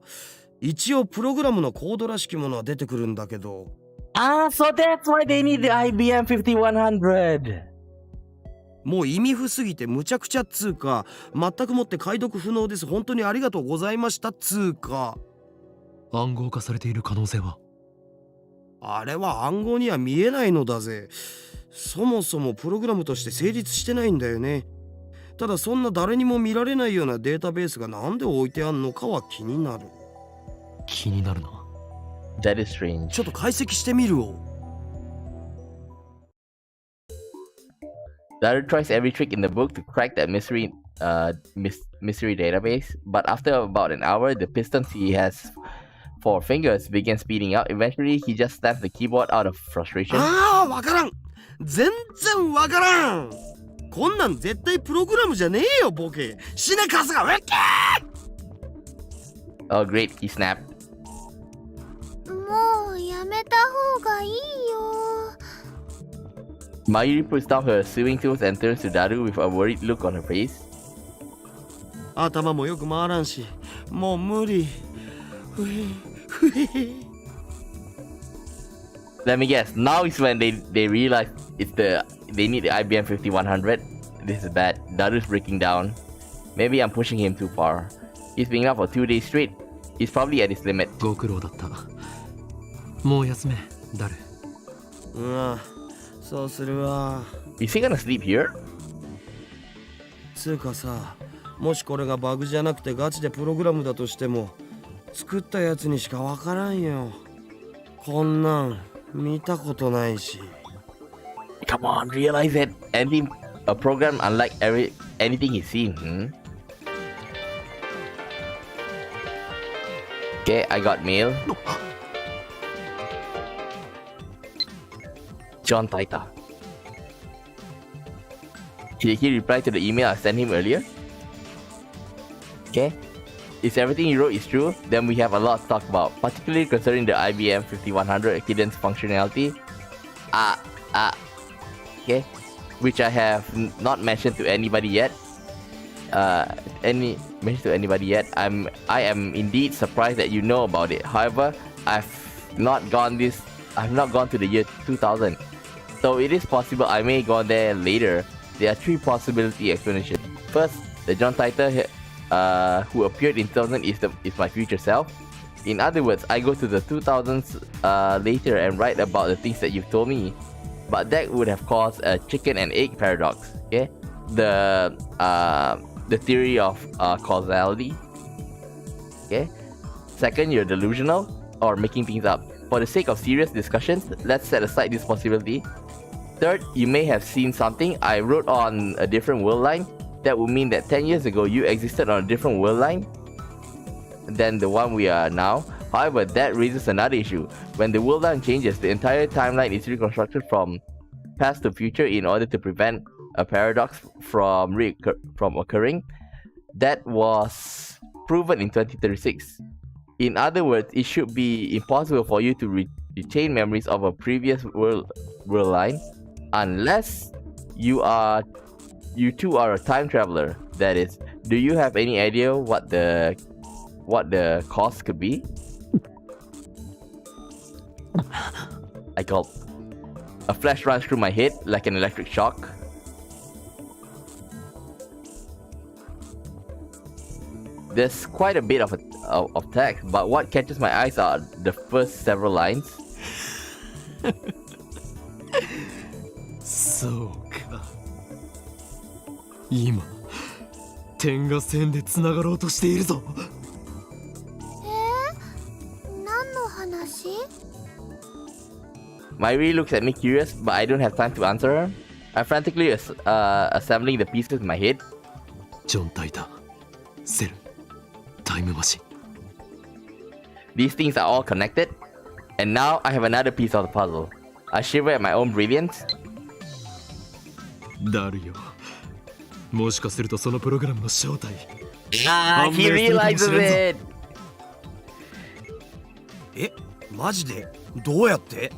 一応プログラムのコードらしきものは出てくるんだけど。So that's why they need the IBM 5100. もう意味不すぎてむちゃくちゃっつうか、全くもって解読不能です。本当にありがとうございましたっつうか。暗号化されている可能性は？あれは暗号には見えないのだぜ。そもそもプログラムとして成立してないんだよね。ただそんな誰にも見られないようなデータベースがなんで置いてあんのかは気になる。気になるな。That is strange. ちょっと解析してみるを。Daru tries every trick in the book to crack that mystery database, but after about an hour, the pistons he has for fingers begin speeding up. Eventually, he just snaps the keyboard out of frustration. わからん。全然わからん。こんなん絶対プログラムじゃねえよボケ。死ねカスがウェッケー。 Oh great, he snapped. もうやめた方がいいよ。 Mayuri puts down her sewing tools and turns to Daru with a worried look on her face. 頭もよく回らんし、もう無理。ふへふへ。 Let me guess, now is when they realize they need the IBM 5100. This is bad. Daru's breaking down. Maybe I'm pushing him too far. He's been up for 2 days straight. He's probably at his limit. ご苦労だった。もう休め、ダル。そうするわ。 Is he gonna sleep here? つうかさ、もしこれがバグじゃなくてガチでプログラムだとしても、作ったやつにしかわからんよ。こんなん見たことないし。 Come on, realize that a program unlike anything he's seen. Okay, I got mail. John Titor. Did he reply to the email I sent him earlier? Okay. If everything he wrote is true, then we have a lot to talk about, particularly concerning the IBM 5100 Cadence functionality. Okay. Which I have not mentioned to anybody yet. I am indeed surprised that you know about it. However, I've not gone to the year 2000. So it is possible I may go there later. There are 3 possibility explanations. First, the John Titor who appeared in 2000 is my future self. In other words, I go to the 2000s later and write about the things that you've told me. But that would have caused a chicken and egg paradox. Okay, the theory of causality. Okay. Second, you're delusional or making things up. For the sake of serious discussions, let's set aside this possibility. Third, you may have seen something I wrote on a different world line. that would mean that 10 years ago you existed on a different world line than the one we are now. However, that raises another issue. When the world line changes, the entire timeline is reconstructed from past to future in order to prevent a paradox from occurring. That was proven in 2036. In other words, it should be impossible for you to retain memories of a previous world line unless you too are a time traveler. That is, do you have any idea what the cost could be? I gulped. A flash runs through my head like an electric shock. There's quite a bit of text, but what catches my eyes are the first several lines. そうか。今、点が線でつながろうとしているぞ。何の話？ Myri looks at me curious, but I don't have time to answer her. I'm frantically assembling the pieces in my head. ジョン・タイター、セル、タイムマシン。 These things are all connected, and now I have another piece of the puzzle. I shiver at my own brilliance. だるよ。もしかするとそのプログラムの正体。He realizes it! え、マジで？どうやって？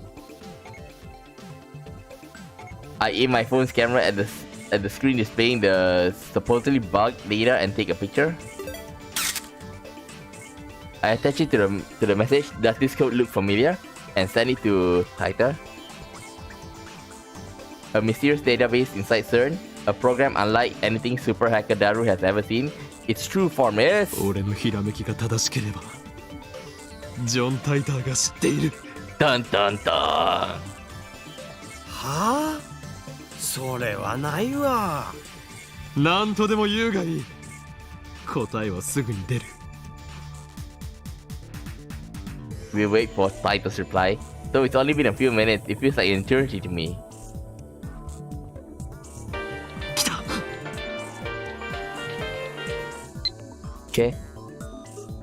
I aim my phone's camera at the screen displaying the supposedly bugged data and take a picture. I attach it to the message, does this code look familiar? And send it to Titor. A mysterious database inside CERN, a program unlike anything super hacker Daru has ever seen. Its true form is... 俺のひらめきが正しければ、ジョン・タイターが知っている。Dun dun dun! はあ？それはないわ。なんとでも言うがいい。答えはすぐに出る。We wait for Titor's reply. Though it's only been a few minutes, it feels like an eternity to me. 来た。Okay.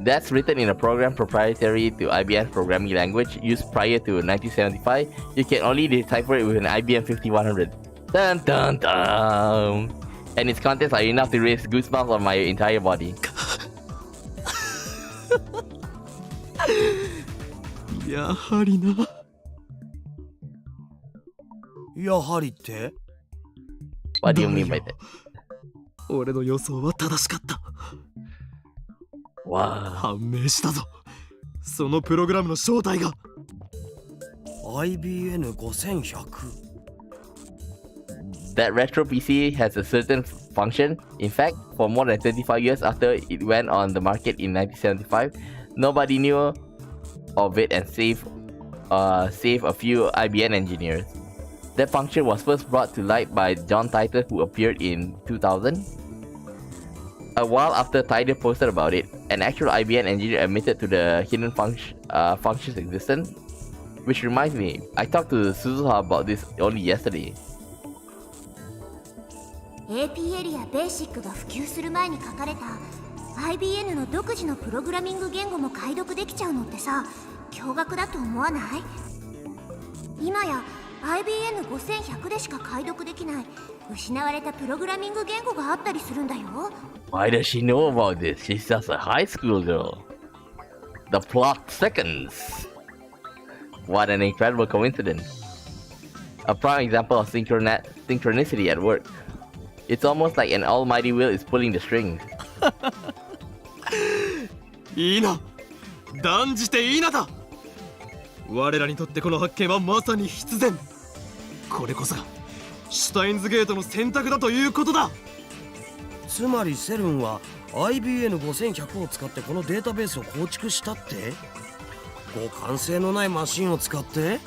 That's written in a program proprietary to IBM's programming language used prior to 1975. You can only decipher it with an IBM 5100. Dun dun dun! And its contents are enough to raise goosebumps on my entire body. やはりな。やはりって？ What do you mean by that? 俺の予想は正しかった。Wow. 判明したぞ。そのプログラムの正体が。IBN5100。That retro PC has a certain function. In fact, for more than 25 years after it went on the market in 1975, nobody knew of it and save a few IBM engineers. That function was first brought to light by John Titor, who appeared in 2000. A while after Titor posted about it, an actual IBM engineer admitted to the hidden function's existence. Which reminds me, I talked to Suzuha about this only yesterday. AP エリアベーシックが普及する前に書かれた IBM の独自のプログラミング言語も解読できちゃうのってさ、驚愕だと思わない？今や IBM5100 でしか解読できない失われたプログラミング言語があったりするんだよ。Why does she know about this? She's just a high school girl. The plot thickens. What an incredible coincidence. A prime example of synchronicity at work. It's almost like an almighty will is pulling the strings. いいな。断じていいなだ。我らにとってこの発見はまさに必然。これこそがシュタインズゲートの選択だということだ。つまりセルンは IBN5100 を使ってこのデータベースを構築したって？互換性のないマシンを使って？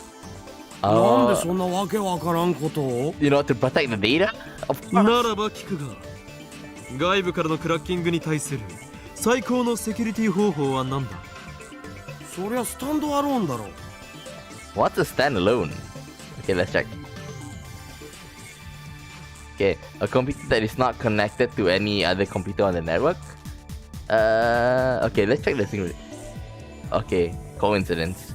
なんでそんなわけわからんことを？ You know, to protect the data? Of course. ならば聞くが、外部からのクラッキングに対する最高のセキュリティ方法は何だ？そりゃスタンドアローンだろ。What's a standalone? Okay, let's check. Okay, a computer that is not connected to any other computer on the network. Okay, let's check the thing. Okay, coincidence.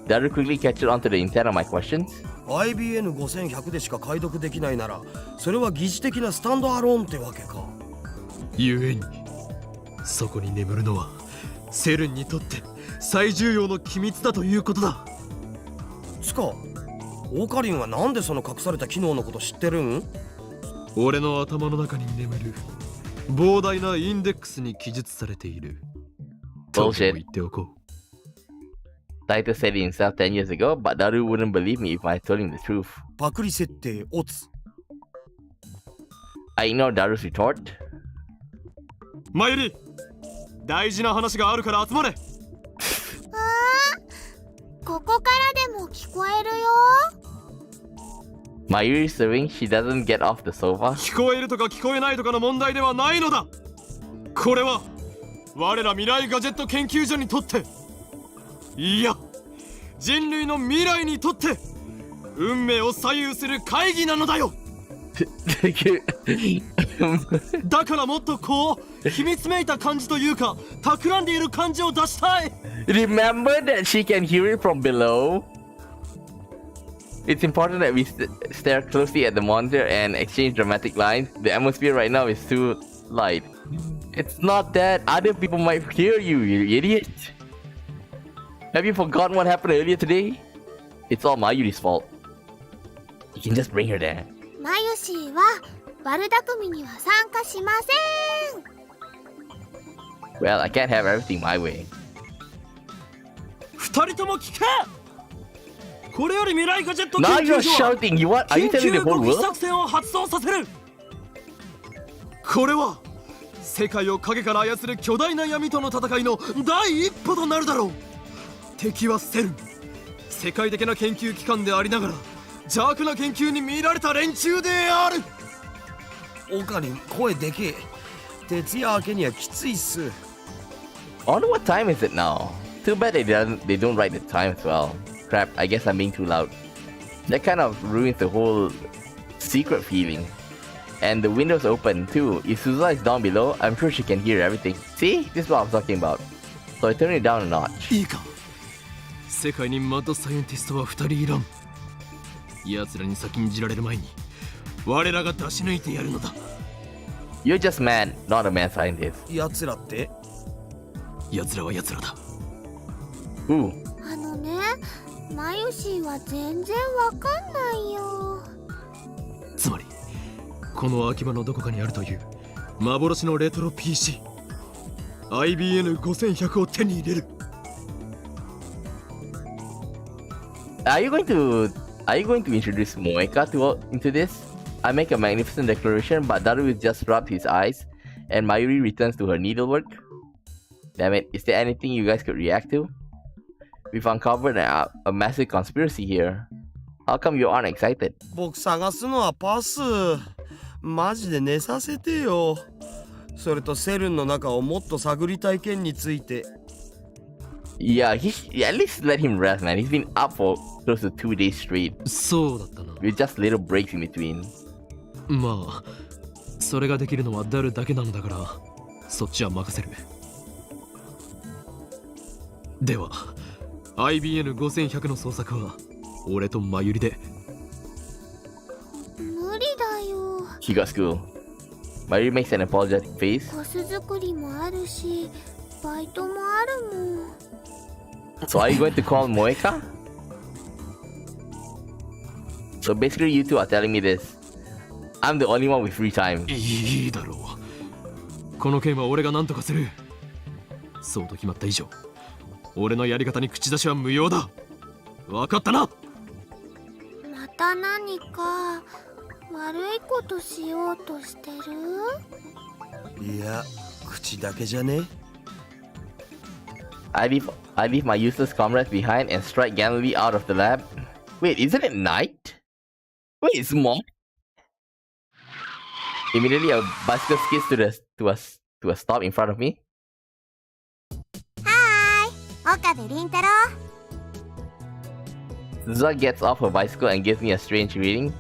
That'll quickly catch on to the intent of my questions. IBN5100 でしか解読できないなら、それは疑似的なスタンドアローンってわけか。ゆえにそこに眠るのはセルンにとって最重要の機密だということだ。つか、オカリンはなんでその隠された機能のこと知ってるん？俺の頭の中に眠る膨大なインデックスに記述されている。とでも言っておこう。Titor said it himself 10 years ago, but Daru wouldn't believe me if I told him the truth. パクリ設定オツ。I ignored Daru's retort. マユリ、大事な話があるから集まれ。ここからでも聞こえるよ。Mayuri's saying she doesn't get off the sofa. 聞こえるとか聞こえないとかの問題ではないのだ。これは我ら未来ガジェット研究所にとって、いや人類の未来にとって運命を左右する会議なのだよ。だからもっとこう秘密めいた感じというか企んでいる感じを出したい。 Remember that she can hear it from below. It's important that we stare closely at the monitor and exchange dramatic lines. The atmosphere right now is too light. It's not that. Other people might hear you, you idiot. Have you forgotten what happened earlier today? It's all Mayuri's fault. You can just bring her there. マユシーは悪巧みには参加しません。Well, I can't have everything my way. 二人とも聞け。これより未来ガジェット Now 研 you're 究所は shouting. You what? Are you 緊 telling 急 the whole 極秘 world? 作戦を発動させる。これは世界を影から操る巨大な闇との戦いの第一歩となるだろう。敵はセルン、世界的な研究機関でありながら邪悪な研究に見られた連中である。オカリン声でけえ。徹夜明けにはきついっす。I wonder what time is it now. Too bad they don't write the time as well. Crap, I guess I'm being too loud. That kind of ruins the whole secret feeling. And the window's open too. If Suzuha is down below, I'm sure she can hear everything. See? This is what I was talking about. So I turned it down a notch. いいか、世界にマッドサイエンティストは2人いらん。奴らに先んじられる前に我らが出し抜いてやるのだ。 You're just mad, not a mad scientist. 奴らって？奴らは奴らだ。 Ooh. あのね、マユシーは全然わかんないよ。つまりこの秋葉のどこかにあるという幻のレトロ PC IBN5100 を手に入れる。 Are you going to introduce Moeka into this? I make a magnificent declaration, but Daru just rubbed his eyes, and Mayuri returns to her needlework. Damn it, is there anything you guys could react to? We've uncovered a massive conspiracy here. How come you aren't excited? 僕探すのはパス。マジで寝させてよ。それとセルンの中をもっと探りたい件について。Yeah, at least let him rest, man. He's been up for close to 2 days straight. そうだったな。 With just little breaks in between. まあそれができるのはダルだけなのだからそっちは任せる。では IBN5100 の捜索は俺とマユリで。無理だよ。 She got school. Mayuri makes an apologetic face. コス作りもあるし、バイトもあるもん。 So are you going to call Moeka? So basically you two are telling me this. I'm the only one with free time. いいだろう。この件は俺が何とかする。そうと決まった以上俺のやり方に口出しは無用だ。分かったな。また何か悪いことしようとしてる？いや、口だけじゃね。I leave my useless comrades behind and strike gallantly out of the lab. Wait, isn't it night? Wait, it's morning. Immediately, a bicycle skids to a stop in front of me. はーい、岡部倫太郎。Suza gets off her bicycle and gives me a strange greeting.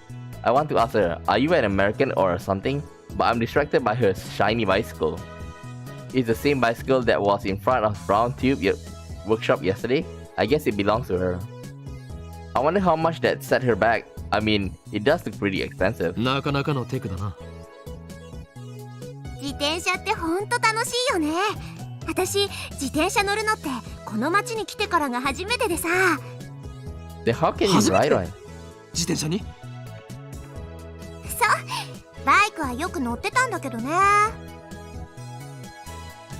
I want to ask her, are you an American or something? But I'm distracted by her shiny bicycle. It's the same bicycle that was in front of Brown Tube workshop yesterday. I guess it belongs to her. I wonder how much that set her back. I mean, it does look pretty expensive. なかなかのテクだな。自転車ってほんと楽しいよね。私自転車乗るのってこの町に来てからが初めてでさ。Then how can you ride on it? 自転車に？そう、バイクはよく乗ってたんだけどね。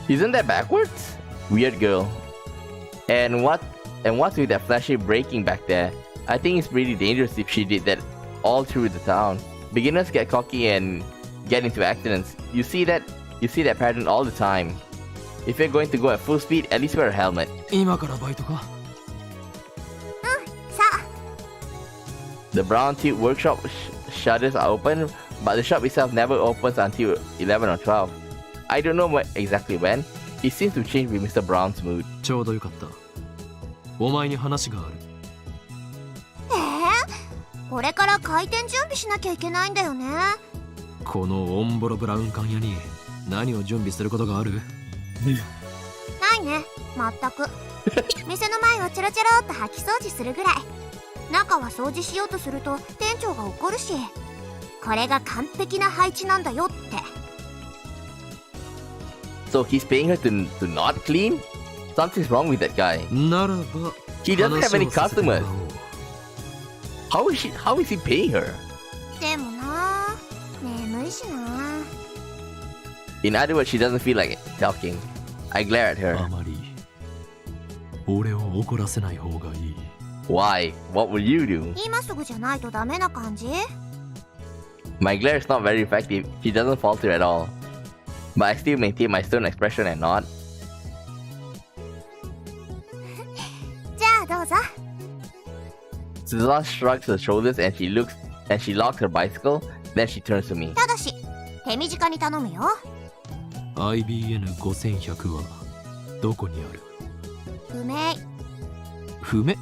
Isn't that backwards? Weird girl. And what's with that flashy braking back there? I think it's pretty dangerous if she did that all through the town. Beginners get cocky and get into accidents. You see that pattern all the time. If you're going to go at full speed, at least wear a helmet. 今からバイトか？さあ。 The Brown Tube workshop shutters are open, but the shop itself never opens until 11 or 12. I don't know exactly when. It seems to change with Mr. Brown's mood. ちょうどよかった。お前に話がある。これから開店準備しなきゃいけないんだよね。このオンボロブラウン管屋に何を準備することがある？ないね、まったく。店の前はチョロチョロっと掃き掃除するぐらい。中は掃除しようとすると店長が怒るし、これが完璧な配置なんだよって。So he's paying her to not clean? Something's wrong with that guy. ならば He doesn't have any 話をさせてもら customers. おう。 How is he paying her? でもな、眠いしな。In other words, she doesn't feel like talking. I glare at her. あまり俺を怒らせない方がいい。Why? What will you do? 今すぐじゃないとダメな感じ？ My glare is not very effective. She doesn't falter at all. But I still maintain my stern expression and nod. じゃあどうぞ。Suza shrugs her shoulders and she locks her bicycle. Then she turns to me. ただし手短に頼むよ。 IBN5100 はどこにある？不明。不明？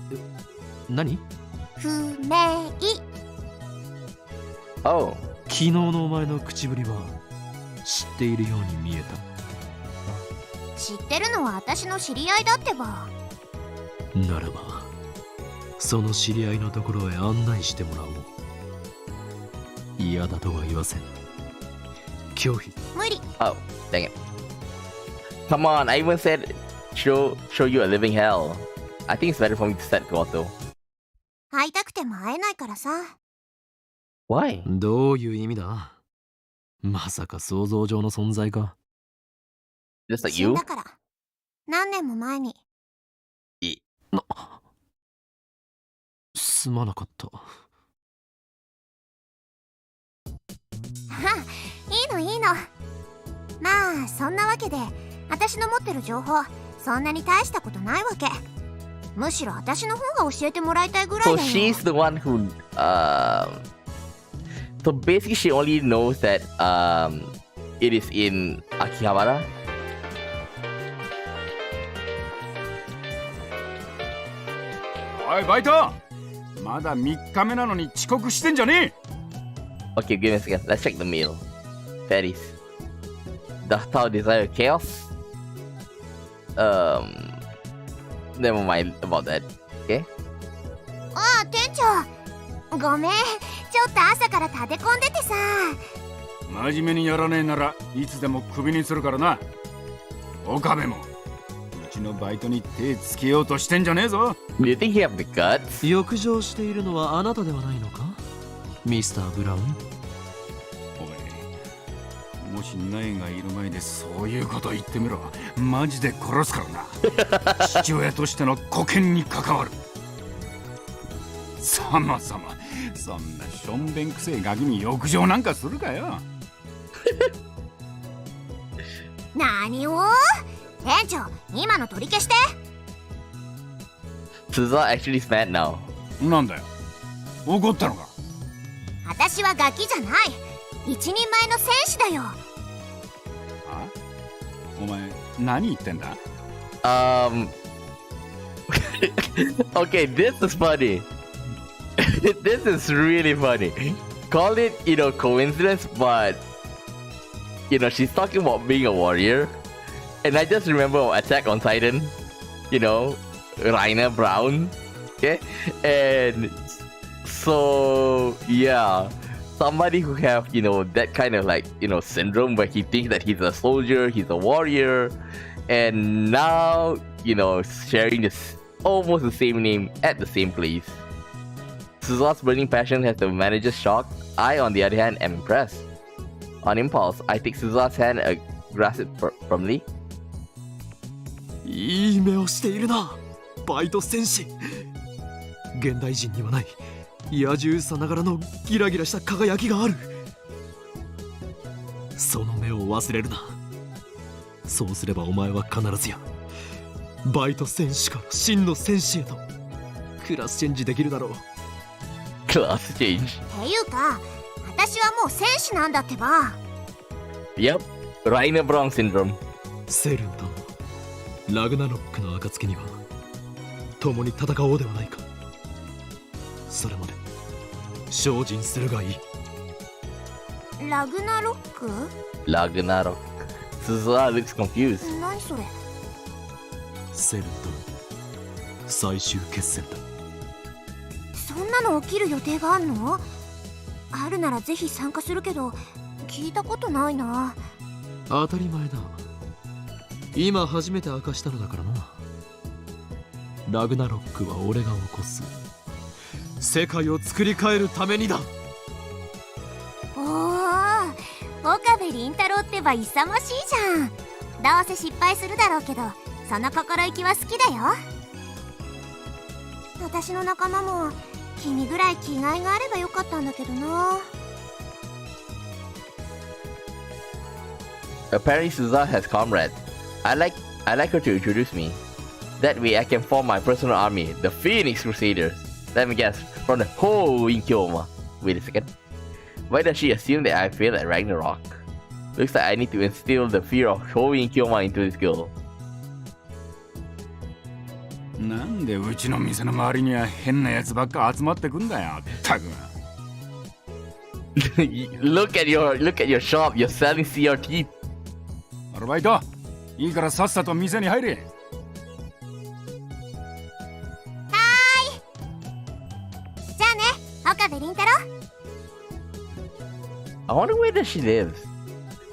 何？不明。 Oh. 昨日のお前の口ぶりは知っているように見え知ってるのは私の知り合いだってば。た。ならばその知り合いのところへ案内してもらおう。嫌だとは言わせん。拒否。無理。 Oh, dang it. Come on, I even said show you a living hell. I think it's better for me to set Goto. 会いたくても会えないからさ。Why? どういう意味だ？まさか想像上の存在か？ Just like 死ん you? だから。何年も前に。すまなかった。いいのいいの。まあそんなわけで私の持ってる情報そんなに大したことないわけ。むしろ私の方が教えてもらいたいぐらい So だよ。 she's the one who so basically she only knows that it is in Akihabara. おいバイト、まだ3日目なのに遅刻してんじゃねえ。 Okay, give me a second. Let's check the meal. Patties. Dost thou desire chaos? Never mind about that. Okay? ああ店長、ごめん、ちょっと朝から立て込んでてさ。真面目にやらねえならいつでもクビにするからな。岡部もうちのバイトに手つけようとしてんじゃねえぞ。 Do you think you have the guts? 欲情しているのはあなたではないのか？ミスター・ブラウン。おい、もしナエがいる前でそういうこと言ってみろ。マジで殺すからな。父親としての沽券に関わる。さまさまそんなしょんべんくせえガキに欲情なんかするかよ。何を？店長、今の取り消して。 Suza actually is mad now. なんだよ、怒ったのか？私はガキじゃない。一人前の戦士だよ。あ？お前何言ってんだ？ Okay, this is funny. This is really funny. Call it, coincidence, but she's talking about being a warrior, and I just remember Attack on Titan. Rainer Brown. Okay, and so yeah, somebody who have that kind of syndrome where he thinks that he's a soldier, he's a warrior, and now sharing this almost the same name at the same place. Suzuha's burning passion has the manager's shocked. I, on the other hand, am impressed. On impulse, I take Suzuha's hand and grasp it firmly. いい目をしているな、バイト戦士。現代人にはない野獣さながらのギラギラした輝きがある。その目を忘れるな。そうすればお前は必ずやバイト戦士から真の戦士へとクラスチェンジできるだろう。Class change. っていうか、私はもう戦士なんだってば。Yep, Rainer Brown syndrome. セルンとラグナロックの暁には共に戦おうではないか。それまで精進するがいい。ラグナロック？ Ragnarok. Suzuha looks confused. 何それ？セルンと最終決戦だ。そんなの起きる予定があるの？あるならぜひ参加するけど、聞いたことないな。当たり前だ。今初めて明かしたのだからな。ラグナロックは俺が起こす。世界を作り変えるためにだ。おー、岡部倫太郎ってば勇ましいじゃん。どうせ失敗するだろうけど、その心意気は好きだよ。私の仲間も君ぐらい気概があればよかったんだけどな。Apparently Suzuha has comrades. I like her to introduce me. That way I can form my personal army, the Phoenix Crusaders. Let me guess, from the whole Inkyoma. Wait a second. Why does she assume that I failed at Ragnarok? Looks like I need to instill the fear of Holy Inkyoma into this girl. なんでうちの店の周りには変なやつばっか集まってくんだよ、ったく。look at your shop. You're selling CRT. アルバイト、いいからさっさと店に入れ。じゃあね、岡部倫太郎。I wonder where does she lives.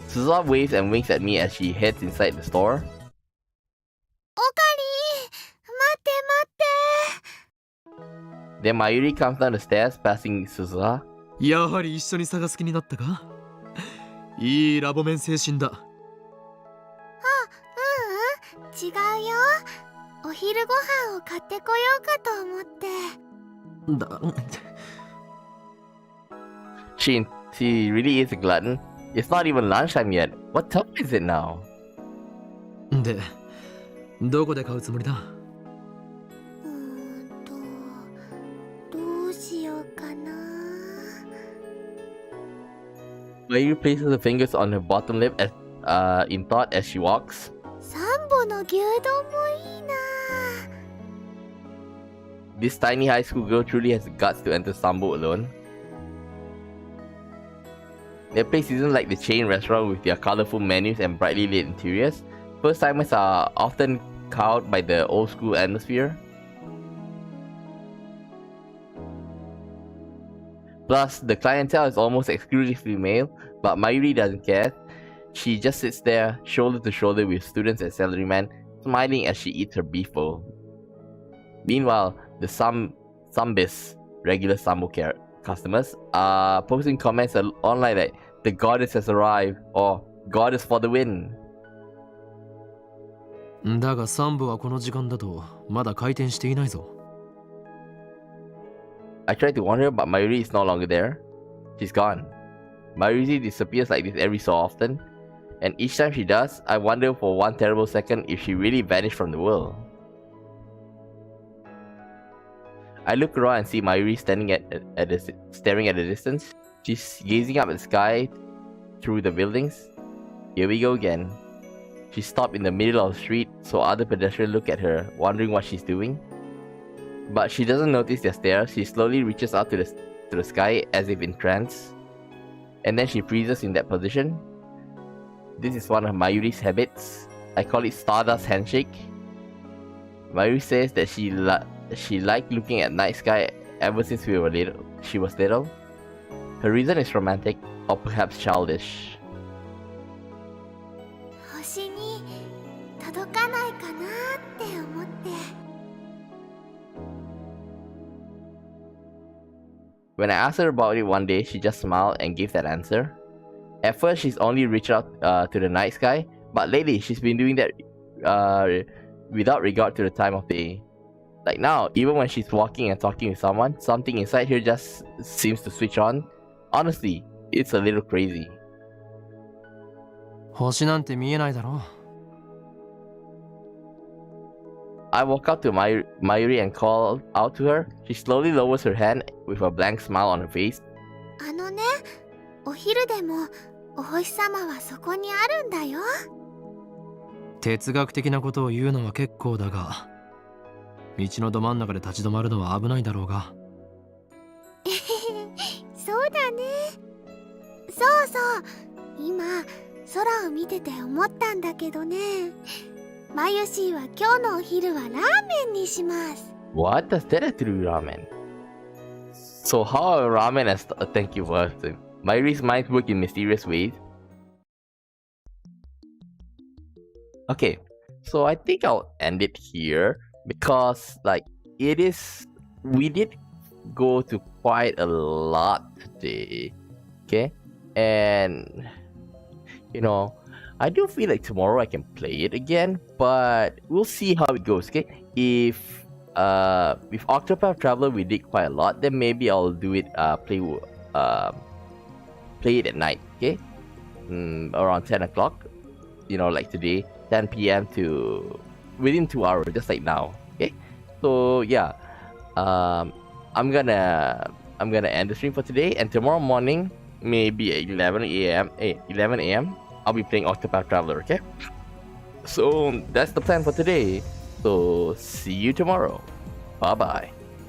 Suzuha waves and winks at me as she heads inside the store. オカリー、待って。 Then Mayuri comes down the stairs, passing Suzuha. やはり一緒に探す気になったか。いいラボ面精神だ。違うよ。お昼ご飯を買ってこようかと思って。She really is a glutton. It's not even lunchtime yet. What time is it now? で、どこで買うつもりだ。どうしようかな。Mayuri places her fingers on her bottom lip in thought as she walks. サンボの牛丼もいいな。 This tiny high school girl truly has the guts to enter Sambo alone. Their place isn't like the chain restaurant with their colorful menus and brightly lit interiors. First-timers are often cowed by the old-school atmosphere. Plus, the clientele is almost exclusively male, but Mayuri doesn't care. She just sits there, shoulder to shoulder with students and salarymen, smiling as she eats her beef bowl. Meanwhile, the Sambis, regular Sambo customers, are posting comments online like, "The goddess has arrived," or "Goddess for the win." だがサンボはこの時間だとまだ開店していないぞ。I tried to warn her, but Mayuri is no longer there. She's gone. Mayuri disappears like this every so often, and each time she does, I wonder for one terrible second if she really vanished from the world. I look around and see Mayuri staring at the distance. She's gazing up at the sky through the buildings. Here we go again. She stopped in the middle of the street, so other pedestrians look at her, wondering what she's doing. but she doesn't notice their stare. She slowly reaches out to the sky as if in trance, and then she freezes in that position. This is one of Mayuri's habits. I call it Stardust Handshake. Mayuri says that she liked looking at night sky ever since she was little. Her reason is romantic, or perhaps childish. 星に届かないかなって思って。 When I asked her about it one day, she just smiled and gave that answer. At first, she's only reached out to the night sky, but lately she's been doing that without regard to the time of day. Like now, even when she's walking and talking with someone, something inside her just seems to switch on. Honestly, it's a little crazy. 星なんて見えないだろ I walk up to Mayuri and call out to her. She slowly lowers her hand with a blank smile on her face. あのね、お昼でもお星様はそこにあるんだよ。哲学的なことを言うのは結構だが、道のど真ん中で立ち止まるのは危ないだろうが。そうだね。そうそう。今空を見てて思ったんだけどね。マユシーは今日のお昼はラーメンにします。What does that have to do with ramen? So how are ramen as thank you for asking. Mayuri's minds work in mysterious ways. Okay, so I think I'll end it here because like we did go to quite a lot today. Okay, and you know, I do feel like tomorrow I can play it again, but we'll see how it goes. Okay, if with Octopath Traveler we did quite a lot, then maybe I'll do it play it at night. Okay, around 10 o'clock. You know, like today, 10 p.m. to within 2 hours, just like now. Okay, so yeah, I'm gonna end the stream for today, and tomorrow morning, maybe at 11 a.m. I'll be playing Octopath Traveler, okay? So that's the plan for today. So see you tomorrow. Bye bye.